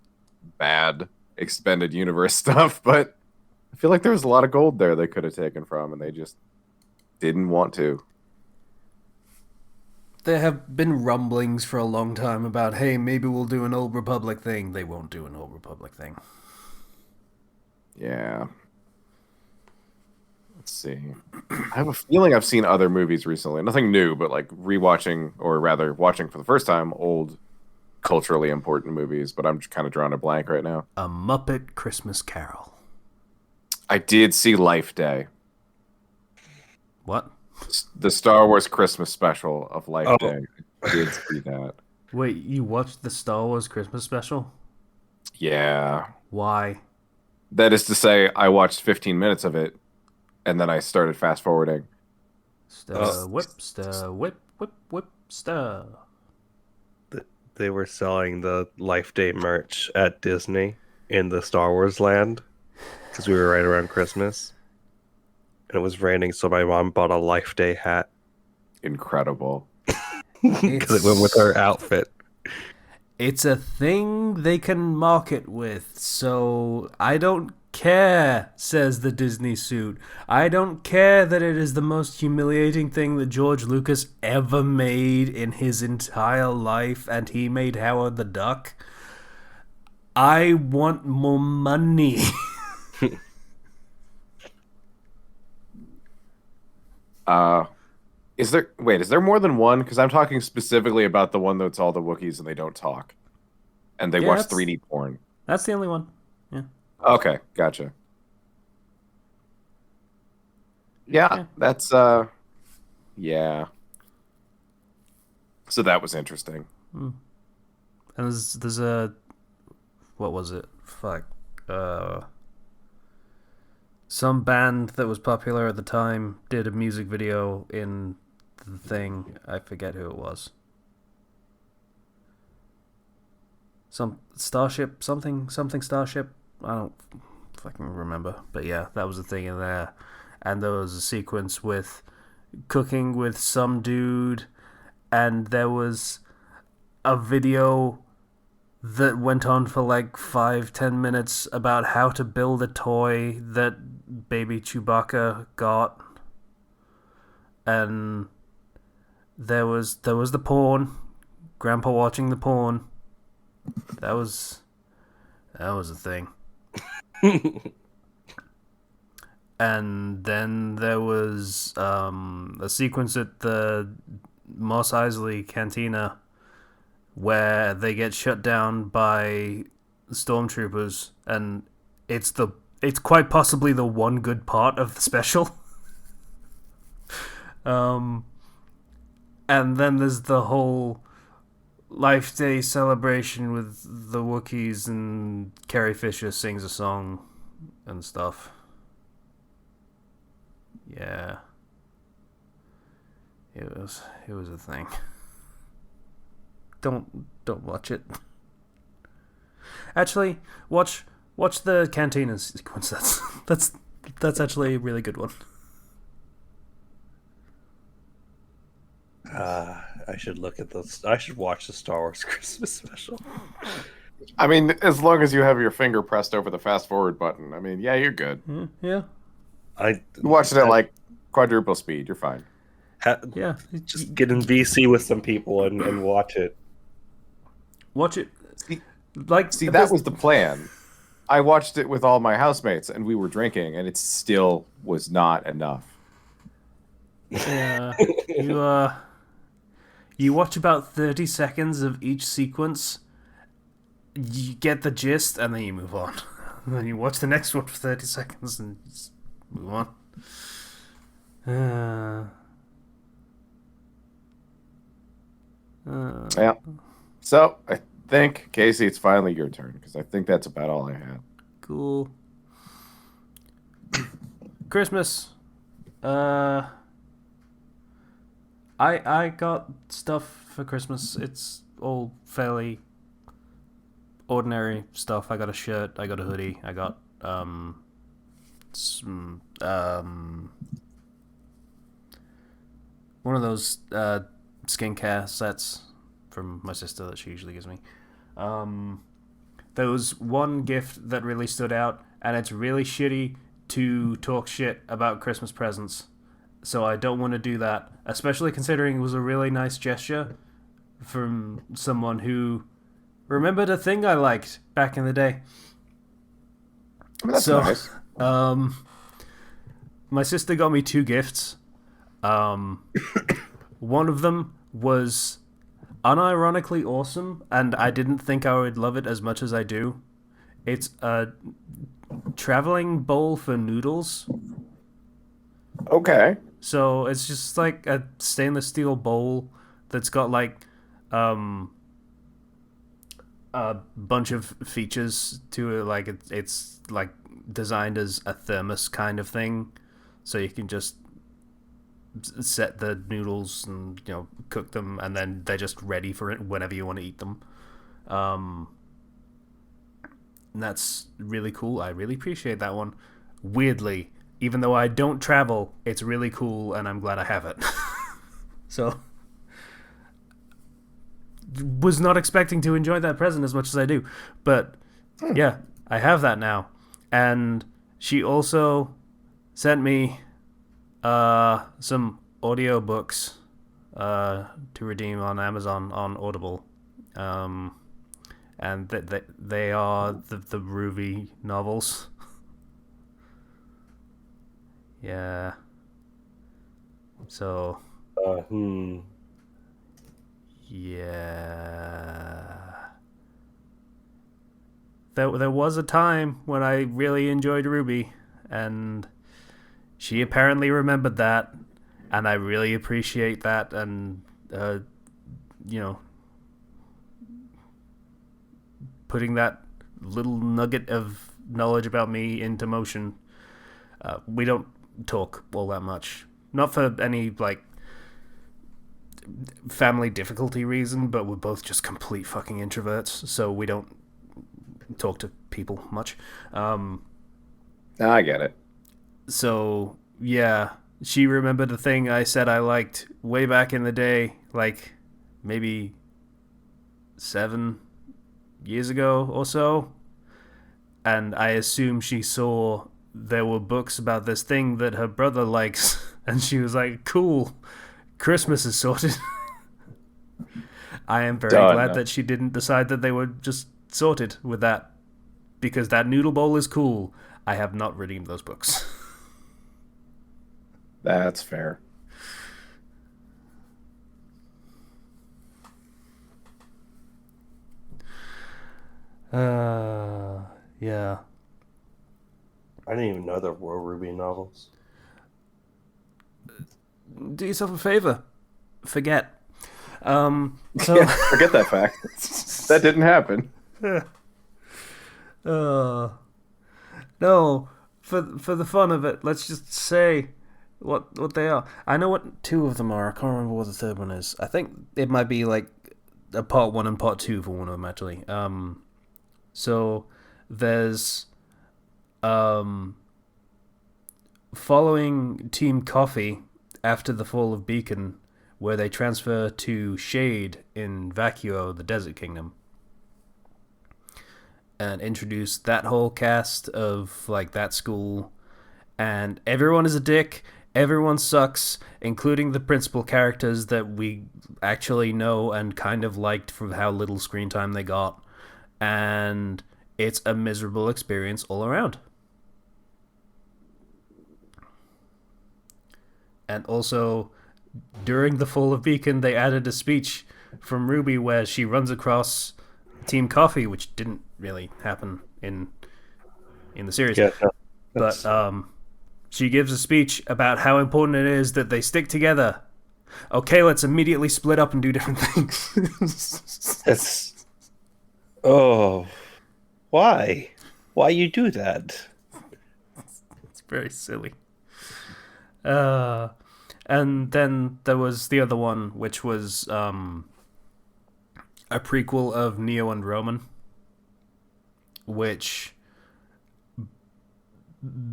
bad expanded universe stuff, but I feel like there was a lot of gold there they could have taken from, and they just didn't want to. There have been rumblings for a long time about, hey, maybe we'll do an Old Republic thing. They won't do an Old Republic thing. Yeah. Let's see. I have a feeling I've seen other movies recently. Nothing new, but like rewatching, or rather watching for the first time, old culturally important movies, but I'm just kind of drawing a blank right now. A Muppet Christmas Carol. I did see Life Day. What? The Star Wars Christmas special of Life Oh. Day. I did see that. Wait, you watched the Star Wars Christmas special? Yeah. Why? That is to say, I watched 15 minutes of it, and then I started fast forwarding. Stir, whip, stir, whip, whip, whip, stir. They were selling the Life Day merch at Disney in the Star Wars land because we were right around Christmas. And it was raining, so my mom bought a Life Day hat Incredible. because it went with her outfit. It's a thing they can market with, so I don't care, says the Disney suit. I don't care that it is the most humiliating thing that George Lucas ever made in his entire life, and he made Howard the Duck. I want more money. Is there more than one? Because I'm talking specifically about the one that's all the Wookiees and they don't talk. And they Yeah, watch that's- 3D porn. That's the only one. Yeah. Okay, gotcha. Yeah, that's yeah. So that was interesting. And there's a, what was it? Fuck. Some band that was popular at the time did a music video in the thing. I forget who it was. Some Starship, something Starship. I don't fucking remember. But yeah, that was a thing in there. And there was a sequence with cooking with some dude, and there was a video that went on for like 5-10 minutes about how to build a toy that baby Chewbacca got. And there was the porn. Grandpa watching the porn. That was a thing. And then there was a sequence at the Mos Eisley Cantina where they get shut down by stormtroopers, and it's quite possibly the one good part of the special. And then there's the whole Life Day celebration with the Wookiees, and Carrie Fisher sings a song and stuff. Yeah. It was a thing. Don't watch it. Actually, watch the Cantina sequence. That's actually a really good one. I should look at those. I should watch the Star Wars Christmas special. I mean, as long as you have your finger pressed over the fast forward button, I mean, yeah, you're good. Yeah. You watch it at like quadruple speed, you're fine. Yeah. Just get in VC with some people and watch it. Watch it. See, that was the plan. I watched it with all my housemates, and we were drinking, and it still was not enough. Yeah. You watch about 30 seconds of each sequence, you get the gist, and then you move on. And then you watch the next one for 30 seconds and just move on. Yeah. So I think, Casey, it's finally your turn, because I think that's about all I had. Cool. Christmas. I got stuff for Christmas. It's all fairly ordinary stuff. I got a shirt, I got a hoodie, I got one of those skincare sets from my sister that she usually gives me. There was one gift that really stood out, and it's really shitty to talk shit about Christmas presents. So I don't want to do that, especially considering it was a really nice gesture from someone who remembered a thing I liked back in the day. I mean, that's So, nice. My sister got me 2 gifts. One of them was unironically awesome, and I didn't think I would love it as much as I do. It's a traveling bowl for noodles. Okay. So it's just like a stainless steel bowl that's got like a bunch of features to it. Like it's like designed as a thermos kind of thing, so you can just set the noodles and cook them, and then they're just ready for it whenever you want to eat them. And that's really cool. I really appreciate that one. Weirdly, even though I don't travel, it's really cool, and I'm glad I have it. So, was not expecting to enjoy that present as much as I do, but yeah, I have that now. And she also sent me some audiobooks to redeem on Amazon on Audible. And they are the Ruby novels. Yeah. So. Yeah. There was a time when I really enjoyed Ruby, and she apparently remembered that, and I really appreciate that, and putting that little nugget of knowledge about me into motion. We don't talk all that much, not for any like family difficulty reason, but we're both just complete fucking introverts, so we don't talk to people much. I get it. So yeah, she remembered a thing I said I liked way back in the day, like maybe 7 years ago or so, and I assume she saw there were books about this thing that her brother likes, and she was like, cool, Christmas is sorted. I am very glad that she didn't decide that they were just sorted with that, because that noodle bowl is cool. I have not redeemed those books. That's fair. Yeah. I didn't even know there were Ruby novels. Do yourself a favor. Forget. So Yeah, forget that fact. That didn't happen. No, for the fun of it, let's just say what they are. I know what 2 of them are. I can't remember what the third one is. I think it might be like a part 1 and part 2 for one of them actually. So there's following Team Coffee after the fall of Beacon, where they transfer to Shade in Vacuo, the Desert Kingdom, and introduce that whole cast of like that school, and everyone is a dick. Everyone sucks, including the principal characters that we actually know and kind of liked from how little screen time they got, and it's a miserable experience all around. And also, during the fall of Beacon, they added a speech from Ruby where she runs across Team Coffee, which didn't really happen in the series. Yeah, no, but she gives a speech about how important it is that they stick together. Okay, let's immediately split up and do different things. That's... Oh. Why? Why you do that? It's very silly. And then there was the other one, which was a prequel of Neo and Roman, which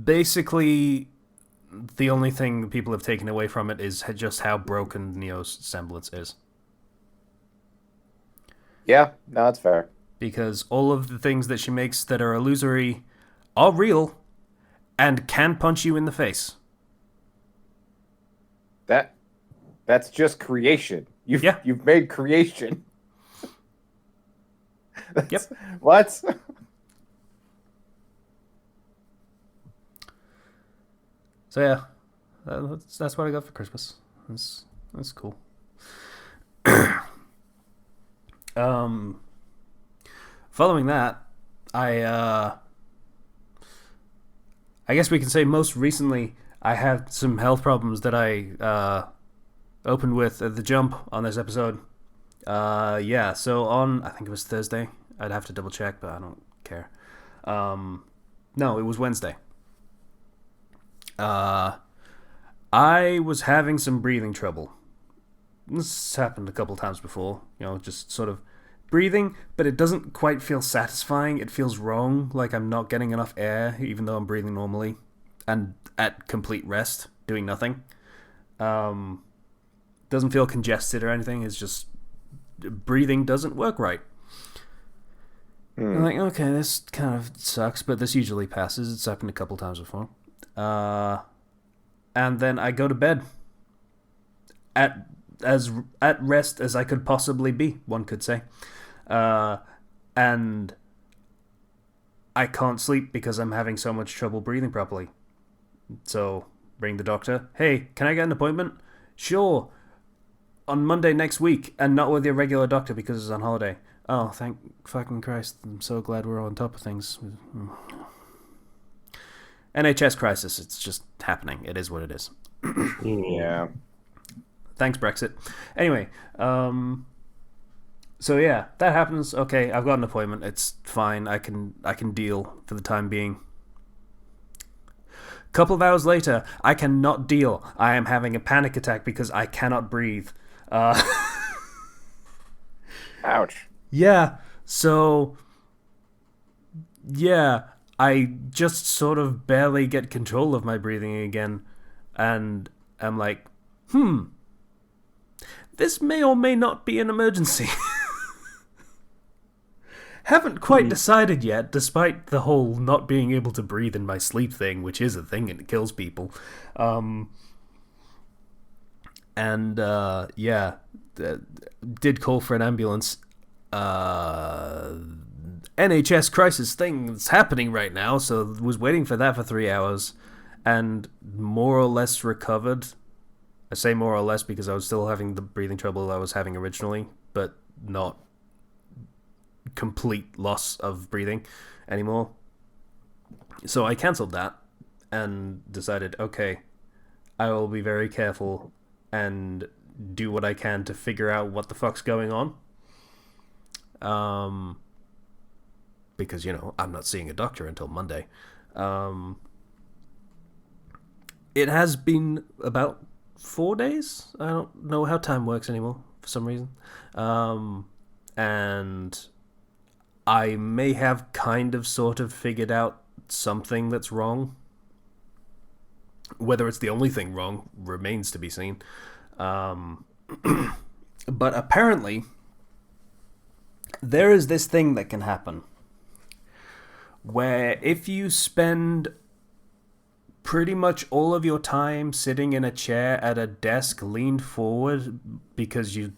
basically the only thing people have taken away from it is just how broken Neo's semblance is. Yeah, no, that's fair. because all of the things that she makes that are illusory are real and can punch you in the face. That that's just creation. You've Yeah. you've made creation. That's, Yep. what? So yeah, that's what I got for Christmas. That's cool. Um, Following that, I I guess we can say most recently I had some health problems that I opened with at the jump on this episode. Yeah, so on I think it was Thursday. I'd have to double check, but I don't care. No, it was Wednesday. Uh, I was having some breathing trouble. This happened a couple times before, just sort of breathing, but it doesn't quite feel satisfying. It feels wrong, like I'm not getting enough air, even though I'm breathing normally and at complete rest, doing nothing. Um, doesn't feel congested or anything. It's just breathing doesn't work right. I'm like, okay, this kind of sucks, but this usually passes. It's happened a couple times before. Uh, and then I go to bed at as at rest as I could possibly be. One could say, uh, and I can't sleep because I'm having so much trouble breathing properly. So ring the doctor. Hey, can I get an appointment? Sure. On Monday next week, and not with your regular doctor because it's on holiday. Oh, thank fucking Christ! I'm so glad we're on top of things. NHS crisis. It's just happening. It is what it is. Yeah. Thanks, Brexit. Anyway, so yeah, that happens. Okay, I've got an appointment. It's fine. I can deal for the time being. Couple of hours later, I cannot deal. I am having a panic attack because I cannot breathe. Uh, Ouch. yeah. So yeah, I just sort of barely get control of my breathing again, and I'm like, this may or may not be an emergency. Haven't quite decided yet, despite the whole not being able to breathe in my sleep thing, which is a thing and it kills people. Yeah, did call for an ambulance. NHS crisis thing that's happening right now, so was waiting for that for 3 hours, and more or less recovered. I say more or less because I was still having the breathing trouble I was having originally, but not complete loss of breathing anymore. So I cancelled that and decided, okay, I will be very careful and do what I can to figure out what the fuck's going on. Because, I'm not seeing a doctor until Monday. It has been about 4 days. I don't know how time works anymore for some reason. And I may have kind of sort of figured out something that's wrong. Whether it's the only thing wrong remains to be seen. But apparently, there is this thing that can happen where if you spend pretty much all of your time sitting in a chair at a desk leaned forward because you're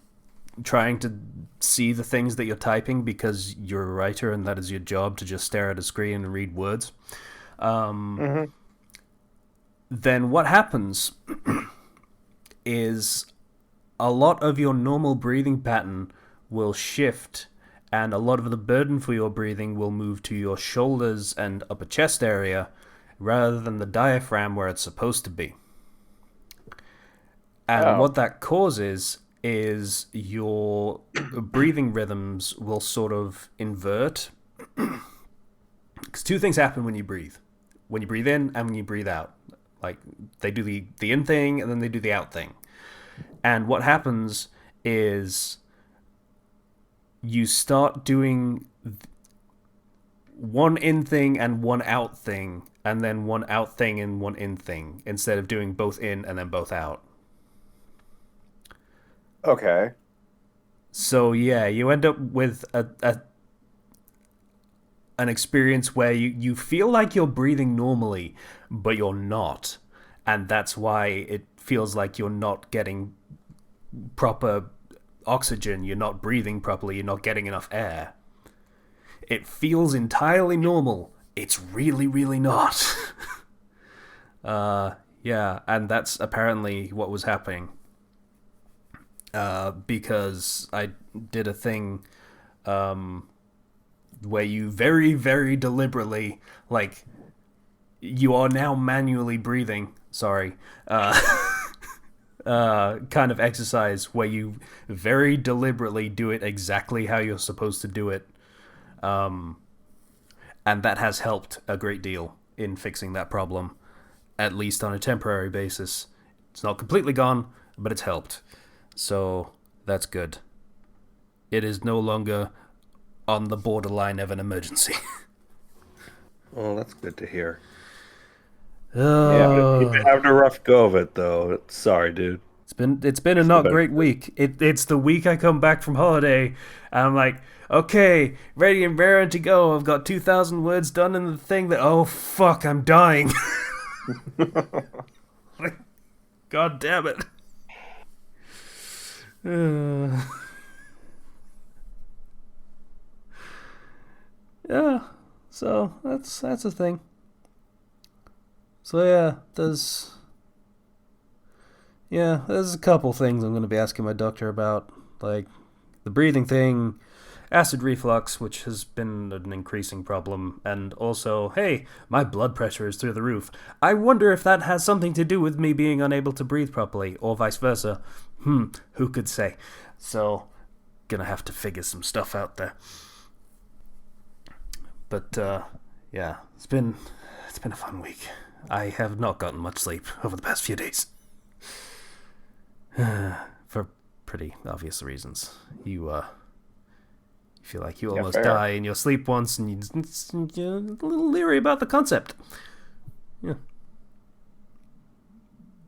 trying to see the things that you're typing because you're a writer and that is your job to just stare at a screen and read words, then what happens is a lot of your normal breathing pattern will shift and a lot of the burden for your breathing will move to your shoulders and upper chest area rather than the diaphragm where it's supposed to be. And what that causes is your breathing rhythms will sort of invert. Because two things happen when you breathe. When you breathe in and when you breathe out. Like, they do the in thing and then they do the out thing. And what happens is you start doing one in thing and one out thing, and then one out thing and one in thing, instead of doing both in and then both out. Okay. So yeah, you end up with an experience where you feel like you're breathing normally, but you're not. And that's why it feels like you're not getting proper oxygen, you're not breathing properly, you're not getting enough air. It feels entirely normal. It's really, really not. Yeah, and that's apparently what was happening. Because I did a thing where you very, very deliberately, like, you are now manually breathing. Sorry. Kind of exercise where you very deliberately do it exactly how you're supposed to do it. And that has helped a great deal in fixing that problem, at least on a temporary basis. It's not completely gone, but it's helped. So that's good. It is no longer on the borderline of an emergency. Well, that's good to hear. Yeah. You've been having a rough go of it, though. Sorry, dude. It's been a not great week. It's the week I come back from holiday, and I'm like, okay, ready and raring to go. I've got 2,000 words done in the thing that, oh fuck, I'm dying. God damn it. Yeah, so that's a thing. So there's a couple things I'm going to be asking my doctor about, like the breathing thing, acid reflux, which has been an increasing problem, and also, hey, my blood pressure is through the roof. I wonder if that has something to do with me being unable to breathe properly, or vice versa. Who could say? So, gonna have to figure some stuff out there. But yeah, it's been a fun week. I have not gotten much sleep over the past few days. For pretty obvious reasons. You feel like you almost fair. die in your sleep once, and you're a little leery about the concept. Yeah.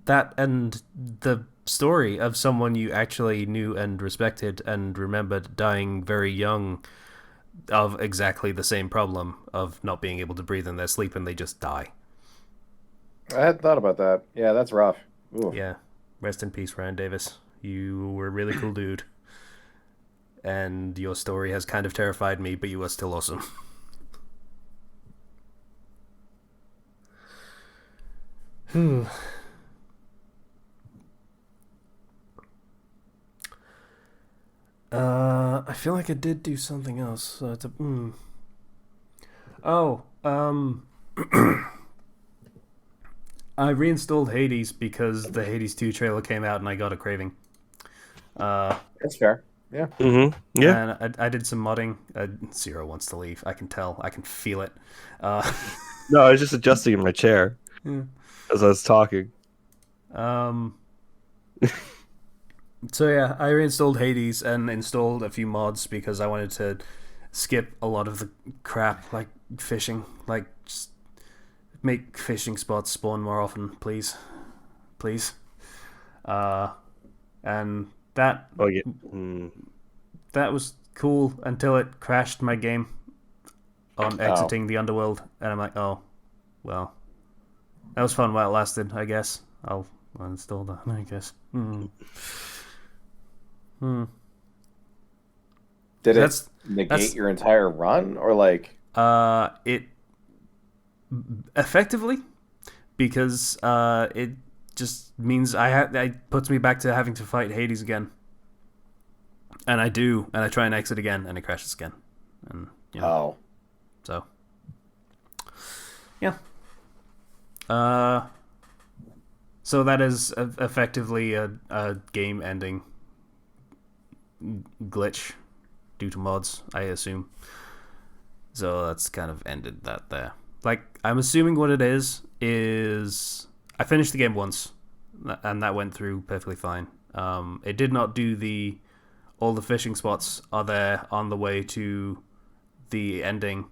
That and the story of someone you actually knew and respected and remembered dying very young of exactly the same problem of not being able to breathe in their sleep, and they just die. I hadn't thought about that. Yeah, that's rough. Oof. Yeah. Rest in peace, Ryan Davis. You were a really cool dude. And your story has kind of terrified me, but you are still awesome. Whew. I feel like I did do something else. So it's a. Oh, I reinstalled Hades because the Hades 2 trailer came out and I got a craving. That's fair. Yeah. Mm-hmm. Yeah. And I did some modding. Zero wants to leave. I can tell. I can feel it. No, I was just adjusting in my chair Yeah. as I was talking. So yeah, I reinstalled Hades and installed a few mods because I wanted to skip a lot of the crap, like fishing. Like, just make fishing spots spawn more often, please. Please. And that Oh yeah. that was cool until it crashed my game on exiting the underworld, and I'm like, oh, well, that was fun while it lasted. I guess I'll uninstall that. I guess. Did That's- it negate that's- your entire run, or like? It effectively, because it just means it puts me back to having to fight Hades again, and I do, and I try and exit again, and it crashes again, and Oh, so yeah. So that is effectively a game-ending glitch due to mods, I assume. So that's kind of ended that there. Like, I'm assuming what it is I finished the game once, and that went through perfectly fine. It did not do all the fishing spots are there on the way to the ending,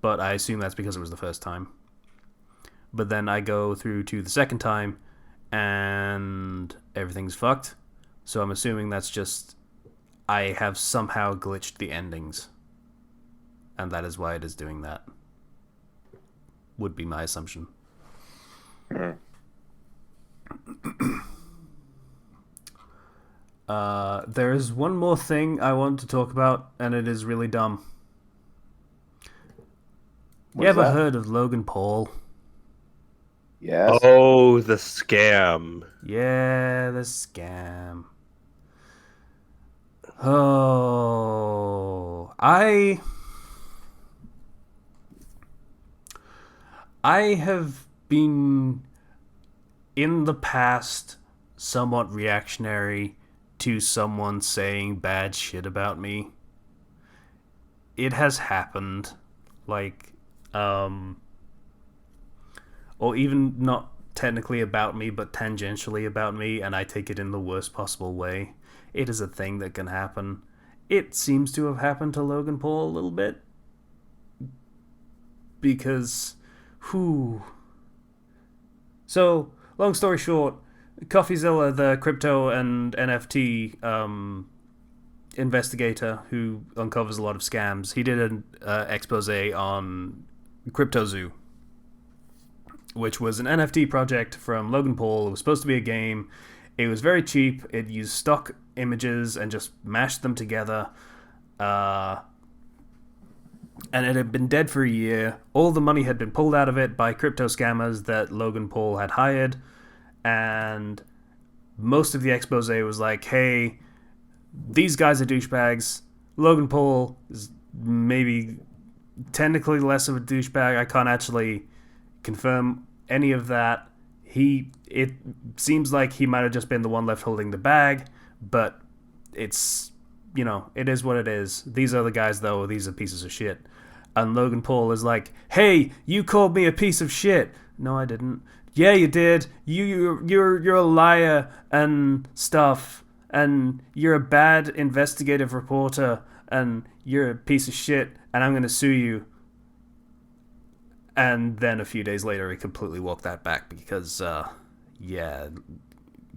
but I assume that's because it was the first time. But then I go through to the second time, and everything's fucked. So I'm assuming that's just I have somehow glitched the endings, and that is why it is doing that. Would be my assumption. Mhm. There is one more thing I want to talk about, and it is really dumb. What You is ever that? heard of Logan Paul? Yes. Oh, the scam. Yeah, the scam. Oh, I have been in the past somewhat reactionary to someone saying bad shit about me. It has happened, like, or even not technically about me, but tangentially about me, and I take it in the worst possible way. It is a thing that can happen. It seems to have happened to Logan Paul a little bit because, whew. So, long story short, CoffeeZilla, the crypto and NFT investigator who uncovers a lot of scams, he did an expose on CryptoZoo, which was an NFT project from Logan Paul. It was supposed to be a game. It was very cheap. It used stock images and just mashed them together. And it had been dead for a year. All the money had been pulled out of it by crypto scammers that Logan Paul had hired. And most of the expose was like, hey, these guys are douchebags. Logan Paul is maybe technically less of a douchebag. I can't actually confirm any of that. It seems like he might have just been the one left holding the bag, but it's, it is what it is. These are the guys though, these are pieces of shit. And Logan Paul is like, "Hey, you called me a piece of shit." No, I didn't. Yeah, you did. You're a liar and stuff, and you're a bad investigative reporter, and you're a piece of shit, and I'm gonna sue you. And then a few days later, he completely walked that back because, yeah,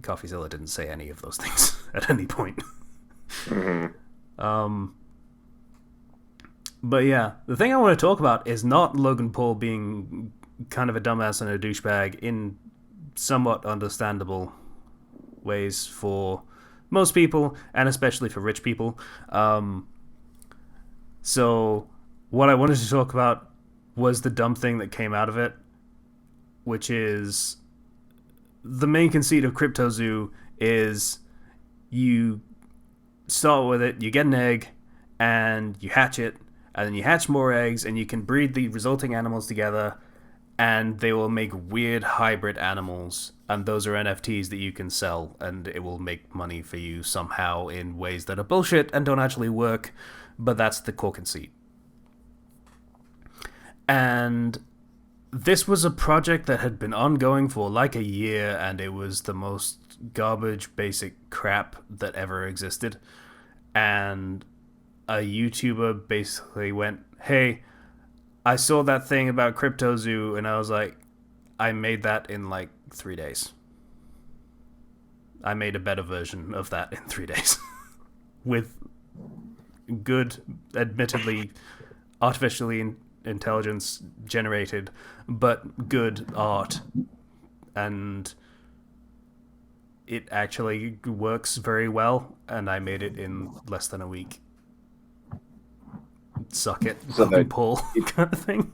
CoffeeZilla didn't say any of those things at any point. Mhm. But yeah, the thing I want to talk about is not Logan Paul being kind of a dumbass and a douchebag in somewhat understandable ways for most people, and especially for rich people. So, what I wanted to talk about was the dumb thing that came out of it, which is the main conceit of CryptoZoo is you start with it, you get an egg, and you hatch it, and then you hatch more eggs, and you can breed the resulting animals together, and they will make weird hybrid animals, and those are NFTs that you can sell, and it will make money for you somehow in ways that are bullshit and don't actually work, but that's the core conceit. And this was a project that had been ongoing for like a year, and it was the most garbage basic crap that ever existed. And a YouTuber basically went, "Hey, I saw that thing about CryptoZoo," and I was like, I made that in like 3 days. I made a better version of that in 3 days. With good, admittedly, artificially intelligence generated, but good art. And it actually works very well, and I made it in less than a week. Suck it, So Logan that Paul kind of thing.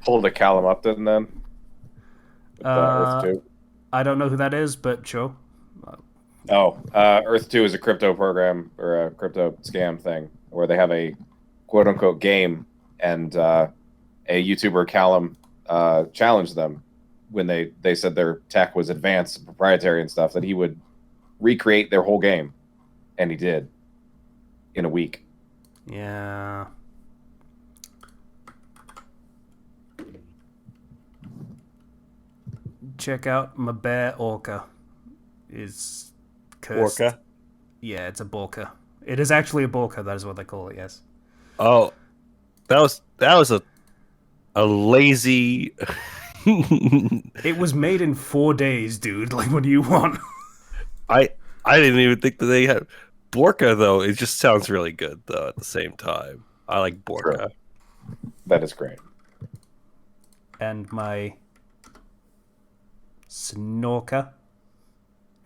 Pulled a Callum Upton then. With, Earth 2. I don't know who that is, but sure. Earth 2 is a crypto program or a crypto scam thing where they have a quote unquote game, and a YouTuber, Callum, challenged them when they said their tech was advanced and proprietary and stuff, that he would recreate their whole game. And he did in a week. Yeah. Check out my bear orca. Is cursed. Orca. Yeah, it's a borka. It is actually a borka. That is what they call it. Yes. Oh, that was a lazy. It was made in 4 days, dude. Like, what do you want? I didn't even think that they had. Borka, though, it just sounds really good, though, at the same time. I like Borka. True. That is great. And my Snorka,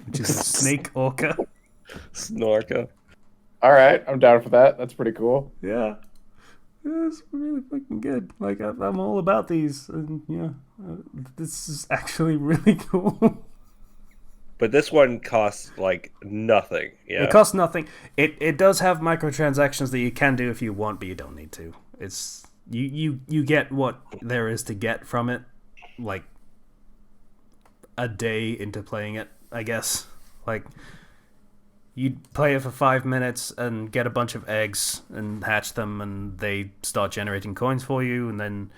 which is a snake orca. Snorka. All right, I'm down for that. That's pretty cool. Yeah. It's really fucking good. Like, I'm all about these. And, this is actually really cool. But this one costs, like, nothing. Yeah. It costs nothing. It does have microtransactions that you can do if you want, but you don't need to. It's you get what there is to get from it, like a day into playing it, I guess. Like, you'd play it for 5 minutes and get a bunch of eggs and hatch them, and they start generating coins for you, and then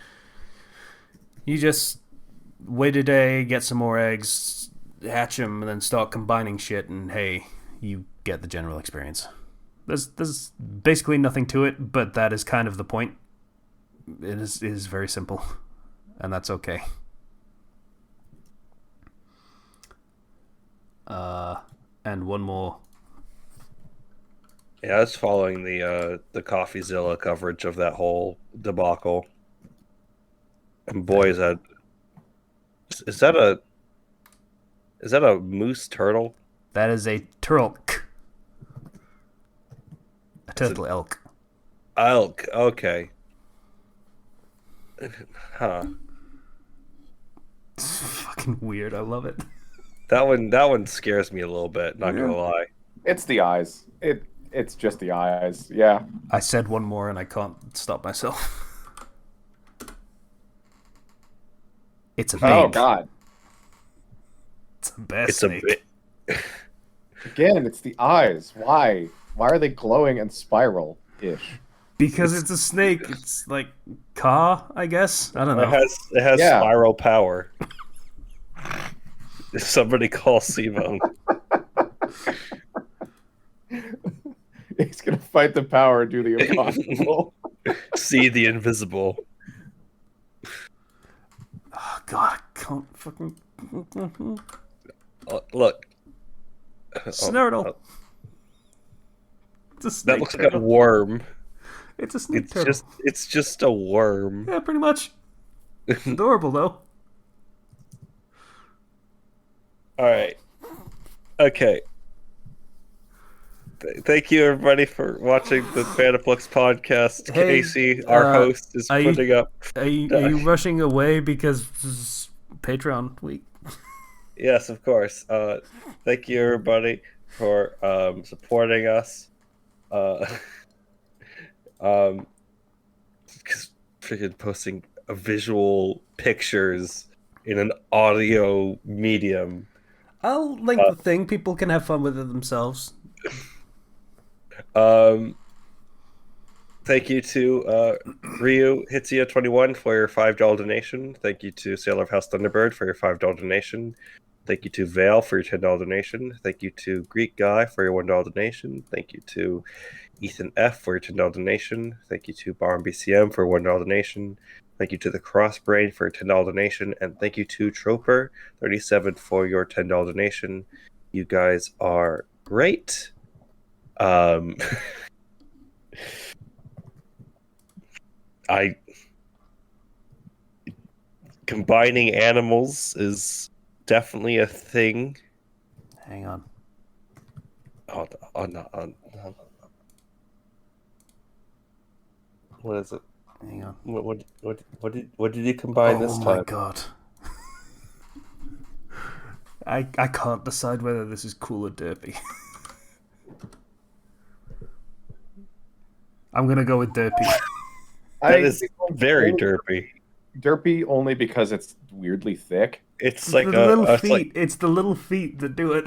you just wait a day, get some more eggs, hatch them, and then start combining shit, and hey, you get the general experience. There's basically nothing to it, but that is kind of the point. It is very simple, and that's okay. And one more. Yeah, I was following the CoffeeZilla coverage of that whole debacle, and boy, is that a moose turtle? That is a turtleck. A turtle elk. Elk. Okay. Huh. It's fucking weird. I love it. That one scares me a little bit. Not gonna lie. It's the eyes. It's just the eyes. Yeah. I said one more and I can't stop myself. It's a Oh bait. God. It's a bear It's snake. Again, it's the eyes. Why? Why are they glowing and spiral-ish? Because it's a snake. It's like Ka, I guess. I don't know. It has Yeah. spiral power. If somebody call Simone. He's gonna fight the power and do the impossible. See the invisible. Oh God, I can't fucking. Look. Snurtle. It's a snake That looks like a turtle. worm. It's a snake turtle. It's just a worm. Yeah, pretty much. Adorable though. All right. Okay. Thank you, everybody, for watching the Fandom Flux podcast. Hey, Casey, our host, is are you- putting up. Are you rushing away because this is Patreon week? Yes, of course. Thank you, everybody, for supporting us. Because freaking posting visual pictures in an audio medium. I'll link the thing. People can have fun with it themselves. Thank you to Ryu Hitsia21 for your $5 donation. Thank you to Sailor of House Thunderbird for your $5 donation. Thank you to Vale for your $10 donation. Thank you to Greek Guy for your $1 donation. Thank you to Ethan F for your $10 donation. Thank you to Baron BCM for a $1 donation. Thank you to the Crossbrain for a $10 donation. And thank you to Troper37 for your $10 donation. You guys are great. Combining animals is definitely a thing. Hang on. No. What is it? Hang on. What did you combine this Oh time? my God. I can't decide whether this is cool or derpy. I'm gonna go with derpy. That is very derpy. Derpy only because it's weirdly thick. It's like the little it's feet. like It's the little feet that do it.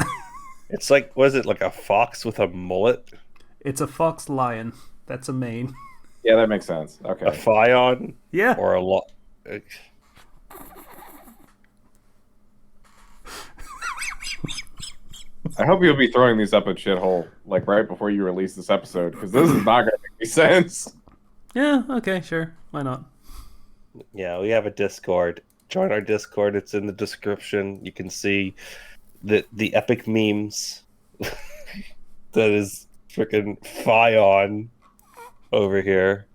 it's like was it like a fox with a mullet? It's a fox lion. That's a mane. Yeah, that makes sense. A Okay. Fion Yeah. or a lot. I hope you'll be throwing these up at shithole like right before you release this episode because this is not going to make any sense. Yeah. Okay. Sure. Why not? Yeah, we have a Discord. Join our Discord. It's in the description. You can see the epic memes. That is freaking Fion over here.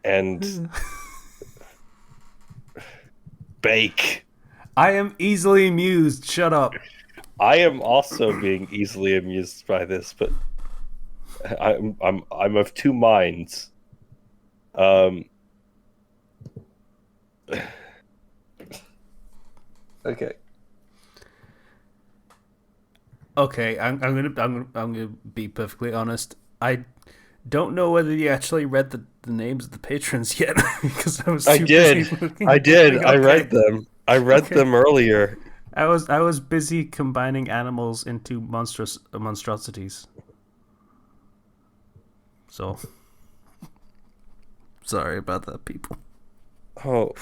And bake. I am easily amused. Shut up. I am also being easily amused by this, but I'm of two minds. Okay. Okay, I'm gonna be perfectly honest. I don't know whether you actually read the names of the patrons yet because I was too busy looking. I did. I Okay. read them. I read Okay. them earlier. I was busy combining animals into monstrosities. So sorry about that, people. Oh,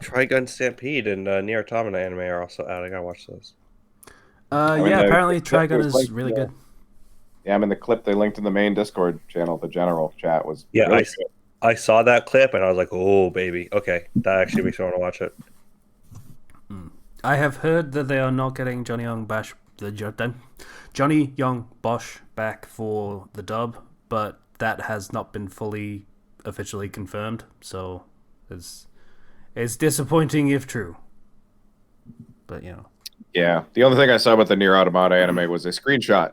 Trigun Stampede and Nier Automata anime are also out. I gotta watch those. Yeah, apparently the clip Trigun was is linked really in the- good. Yeah, I mean the clip they linked in the main Discord channel, the general chat was Yeah, really good. I saw that clip and I was like, oh baby, okay, that actually makes me want to watch it. I have heard that they are not getting Johnny Young Bosch back for the dub, but that has not been fully officially confirmed. So it's disappointing if true. But you know, Yeah, the only thing I saw about the Nier Automata anime was a screenshot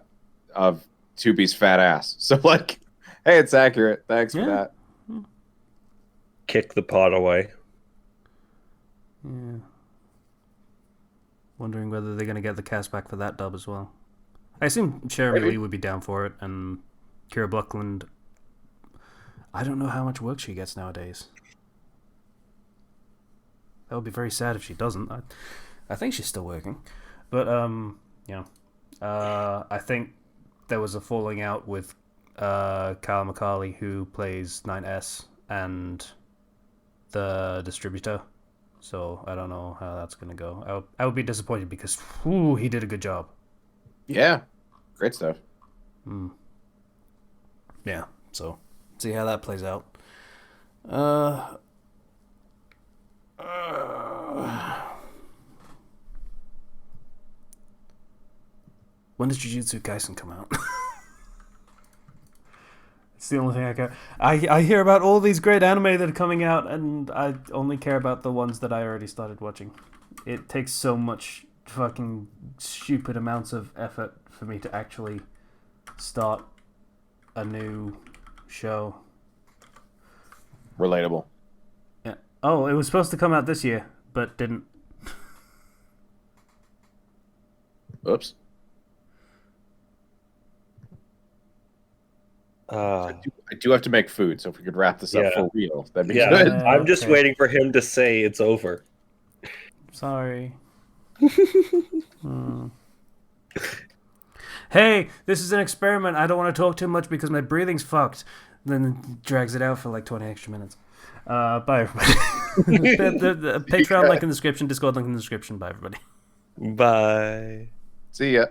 of 2B's fat ass. So like, hey, it's accurate. Thanks for that. Kick the pot away. Yeah. Wondering whether they're going to get the cast back for that dub as well. I assume Jeremy Maybe. Lee would be down for it, and Kira Buckland. I don't know how much work she gets nowadays. That would be very sad if she doesn't. I think she's still working, but I think there was a falling out with Kyle McCarley, who plays 9S, and the distributor. So I don't know how that's gonna go. I would be disappointed because he did a good job. Yeah, great stuff. Yeah. So see how that plays out. When does Jujutsu Kaisen come out? It's the only thing I care. I hear about all these great anime that are coming out, and I only care about the ones that I already started watching. It takes so much fucking stupid amounts of effort for me to actually start a new show. Relatable. Yeah. Oh, it was supposed to come out this year, but didn't. Oops. Uh, I do have to make food, so if we could wrap this up Yeah. for real, that'd be yeah, good. I'm just Okay. waiting for him to say it's over. Sorry. Hey, this is an experiment. I don't want to talk too much because my breathing's fucked. Then drags it out for like 20 extra minutes. Bye, everybody. the Patreon link in the description, Discord link in the description. Bye, everybody. Bye. See ya.